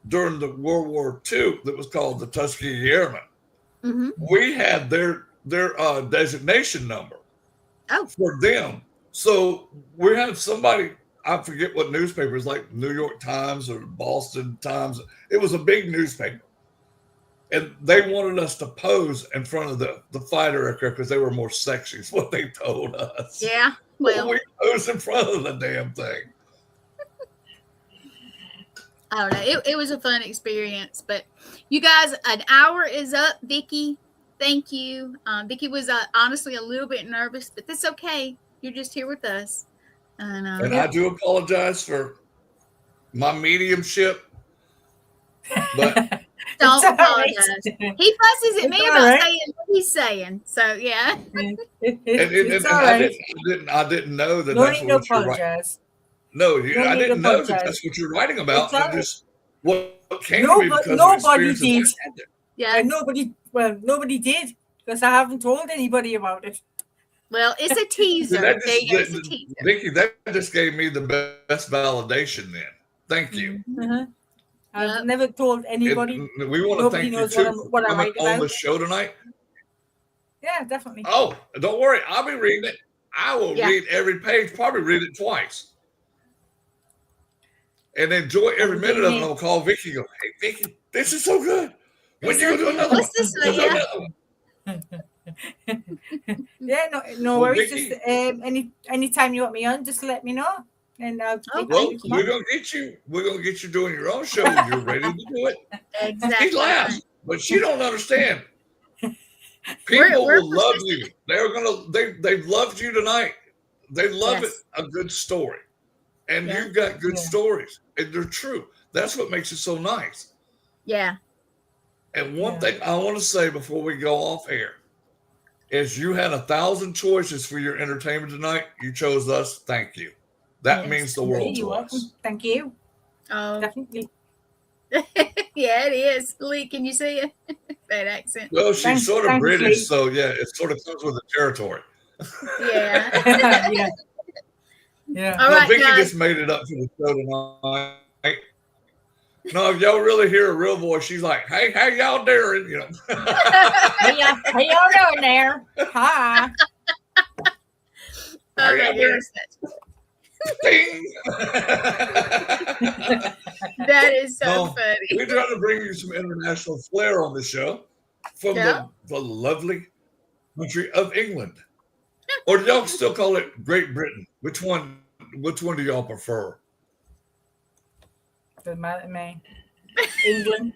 Speaker 1: during the World War II that was called the Tuskegee Airmen. Mm-hmm. We had their designation number for them. So we had somebody I forget what newspapers, like New York Times or Boston Times. It was a big newspaper. And they wanted us to pose in front of the fighter aircraft because they were more sexy, is what they told us.
Speaker 2: Yeah. Well,
Speaker 1: we posed in front of the damn thing.
Speaker 2: I don't know. It was a fun experience. But you guys, an hour is up. Vicky, thank you. Vicky was honestly a little bit nervous, but that's okay. You're just here with us. And
Speaker 1: I do apologize for my mediumship, but
Speaker 2: don't apologize.
Speaker 3: Right.
Speaker 2: He fusses at
Speaker 3: It's
Speaker 2: me
Speaker 3: all
Speaker 2: about
Speaker 3: right.
Speaker 2: saying what he's saying. So yeah.
Speaker 3: It's all
Speaker 1: I
Speaker 3: right.
Speaker 1: didn't know that
Speaker 3: No
Speaker 1: that's
Speaker 3: need to
Speaker 1: what you're writing.
Speaker 3: apologize.
Speaker 1: No,
Speaker 3: No
Speaker 1: I
Speaker 3: need to
Speaker 1: didn't know that
Speaker 3: apologize.
Speaker 1: that's what you're writing about.
Speaker 3: It's all
Speaker 1: And
Speaker 3: right.
Speaker 1: just what came to me because of
Speaker 3: Nobody
Speaker 1: experiences
Speaker 3: did.
Speaker 1: I had there.
Speaker 2: Yeah.
Speaker 3: And nobody did because I haven't told anybody about it.
Speaker 2: Well, it's a teaser.
Speaker 1: That
Speaker 2: There you go. It's a
Speaker 1: just,
Speaker 2: teaser.
Speaker 1: Vicky, that just gave me the best validation then. Thank you.
Speaker 3: Uh-huh. I've
Speaker 2: Yep.
Speaker 3: never told anybody.
Speaker 1: We want to
Speaker 3: Nobody
Speaker 1: thank you
Speaker 3: knows
Speaker 1: too
Speaker 3: what
Speaker 1: for
Speaker 3: I
Speaker 1: coming
Speaker 3: write
Speaker 1: on
Speaker 3: about.
Speaker 1: the show tonight.
Speaker 3: Yeah, definitely.
Speaker 1: Oh, don't worry. I'll be reading it. I will read every page, probably read it twice. And enjoy every minute of it. I'm going to call Vicky and go, hey, Vicky, this is so good. When you going to do another one?
Speaker 2: What's this?
Speaker 1: Let's do
Speaker 2: Yeah.
Speaker 1: another one.
Speaker 3: Yeah, no
Speaker 1: Well,
Speaker 3: worries.
Speaker 1: Vicky-
Speaker 3: Just anytime you want me on, just let me know. And I'll take
Speaker 1: Well,
Speaker 3: you.
Speaker 1: we're going to get you. We're going to get you doing your own show. You're ready to do it.
Speaker 2: Exactly.
Speaker 1: He laughs, but she don't understand. People
Speaker 2: We're
Speaker 1: will love you. They've loved you tonight. They love it. A good story. And
Speaker 2: Yeah.
Speaker 1: you've got good
Speaker 3: Yeah.
Speaker 1: stories. And they're true. That's what makes it so nice.
Speaker 2: Yeah.
Speaker 1: And one thing I want to say before we go off air is you had 1,000 choices for your entertainment tonight. You chose us. Thank you. That means the world
Speaker 3: You're
Speaker 1: to
Speaker 3: welcome.
Speaker 1: us.
Speaker 3: Thank you.
Speaker 2: Oh,
Speaker 3: Definitely.
Speaker 2: yeah, it is. Lee, can you see it? That accent.
Speaker 1: Well, she's
Speaker 3: Thanks-
Speaker 1: sort of
Speaker 3: thanks,
Speaker 1: British,
Speaker 3: Lee.
Speaker 1: so yeah, it sort of comes with the territory.
Speaker 2: Yeah.
Speaker 3: Yeah. Yeah.
Speaker 2: All
Speaker 1: No,
Speaker 2: right,
Speaker 1: Vicky
Speaker 2: guys.
Speaker 1: just made it up for the show tonight. No, if y'all really hear a real voice, she's like, "Hey, how y'all doing?" You know.
Speaker 3: Hey, how y'all doing there? Hi.
Speaker 1: How
Speaker 2: Okay,
Speaker 1: y'all doing?
Speaker 2: there's
Speaker 1: Ding.
Speaker 2: that is so
Speaker 1: No,
Speaker 2: funny.
Speaker 1: We're trying to bring you some international flair on the show from
Speaker 2: Yeah.
Speaker 1: the lovely country of England, or do y'all still call it Great Britain? Which one do y'all prefer?
Speaker 3: Doesn't matter to me. England,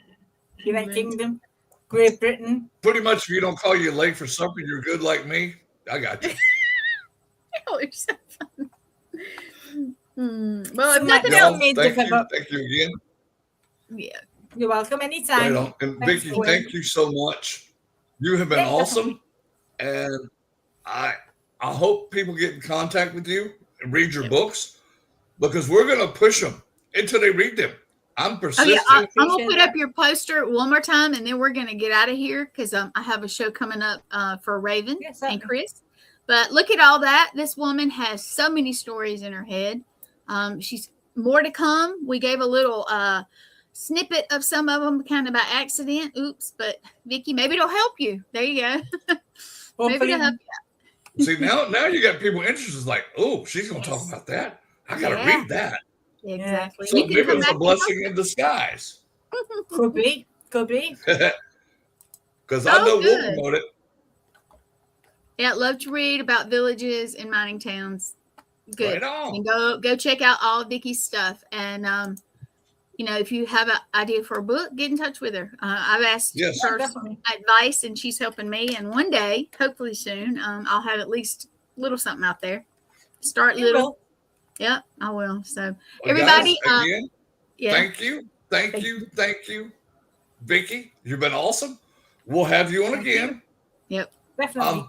Speaker 3: United Kingdom, Great Britain.
Speaker 1: Pretty much, if you don't call you late for something, you're good like me. I got you.
Speaker 2: Oh, you're so funny. Well, if
Speaker 3: So
Speaker 2: nothing
Speaker 3: much-
Speaker 1: Y'all,
Speaker 2: else,
Speaker 1: thank you again.
Speaker 2: yeah.
Speaker 3: You're welcome anytime.
Speaker 1: Right on. And
Speaker 3: Thanks,
Speaker 1: Vicky,
Speaker 3: Gwen.
Speaker 1: thank you so much. You have been
Speaker 3: Yeah,
Speaker 1: awesome, and I hope people get in contact with you and read your books because we're going to push them until they read them. I'm
Speaker 2: Oh
Speaker 1: persistent.
Speaker 2: yeah, I'm gonna put up your poster one more time, and then we're gonna get out of here because I have a show coming up for Raven
Speaker 3: Yes,
Speaker 2: and Chris. But look at all that. This woman has so many stories in her head. She's more to come. We gave a little snippet of some of them kind of by accident. Oops, but Vicky, maybe it'll help you. There you go. Maybe
Speaker 3: Hopefully,
Speaker 2: it'll help you.
Speaker 1: See, now you got people interested. Like, oh, she's going to talk about that. I got to
Speaker 2: Yeah.
Speaker 1: read that.
Speaker 2: Exactly.
Speaker 1: So
Speaker 2: You can
Speaker 1: maybe
Speaker 2: come
Speaker 1: it's
Speaker 2: back
Speaker 1: a
Speaker 2: and
Speaker 1: blessing in disguise
Speaker 3: could be.
Speaker 1: because I
Speaker 2: Oh,
Speaker 1: know we'll
Speaker 2: good.
Speaker 1: promote it.
Speaker 2: Yeah, love to read about villages and mining towns. Good.
Speaker 1: Right on.
Speaker 2: And go check out all of Vicky's stuff. And if you have an idea for a book, get in touch with her. I've asked
Speaker 1: Yes.
Speaker 2: her
Speaker 3: Definitely.
Speaker 2: advice, and she's helping me. And one day, hopefully soon, I'll have at least a little something out there. Start
Speaker 3: You
Speaker 2: little.
Speaker 3: will.
Speaker 2: Yep, I will. So
Speaker 1: Well,
Speaker 2: everybody,
Speaker 1: guys, again,
Speaker 2: yeah,
Speaker 1: thank you, Vicky. You've been awesome. We'll have you on
Speaker 3: Thank
Speaker 1: again.
Speaker 3: Definitely.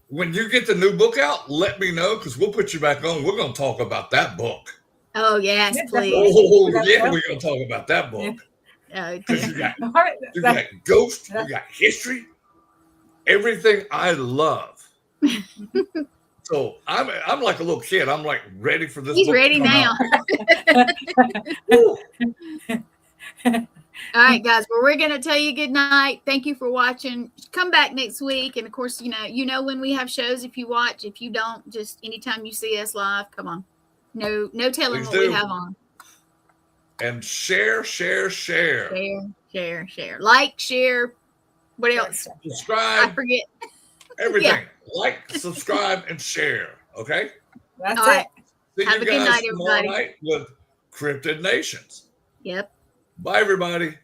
Speaker 1: When you get the new book out, let me know because we'll put you back on. We're going to talk about that book.
Speaker 2: oh yes,
Speaker 3: Yeah,
Speaker 2: please.
Speaker 1: Oh
Speaker 3: That's
Speaker 1: yeah,
Speaker 3: right.
Speaker 1: we're going to talk about that book because you got
Speaker 3: All right.
Speaker 1: ghosts, you got history, everything I love. So I'm like a little kid. I'm like ready for this.
Speaker 2: He's
Speaker 1: book to
Speaker 2: ready
Speaker 1: come
Speaker 2: now.
Speaker 1: out.
Speaker 2: All right, guys. Well, we're going to tell you good night. Thank you for watching. Come back next week. And of course, you know when we have shows, if you watch, if you don't, just anytime you see us live, come on. No telling
Speaker 1: Please
Speaker 2: what we
Speaker 1: do.
Speaker 2: have on.
Speaker 1: And share.
Speaker 2: Share. Like, share. What else? I
Speaker 1: Subscribe.
Speaker 2: forget.
Speaker 1: Everything. Like, subscribe, and share. Okay?
Speaker 3: That's
Speaker 2: All
Speaker 3: it.
Speaker 2: right.
Speaker 1: See
Speaker 2: Have
Speaker 1: you
Speaker 2: a good
Speaker 1: guys
Speaker 2: night,
Speaker 1: tomorrow
Speaker 2: everybody.
Speaker 1: night with Cryptid Nations.
Speaker 2: Yep.
Speaker 1: Bye, everybody.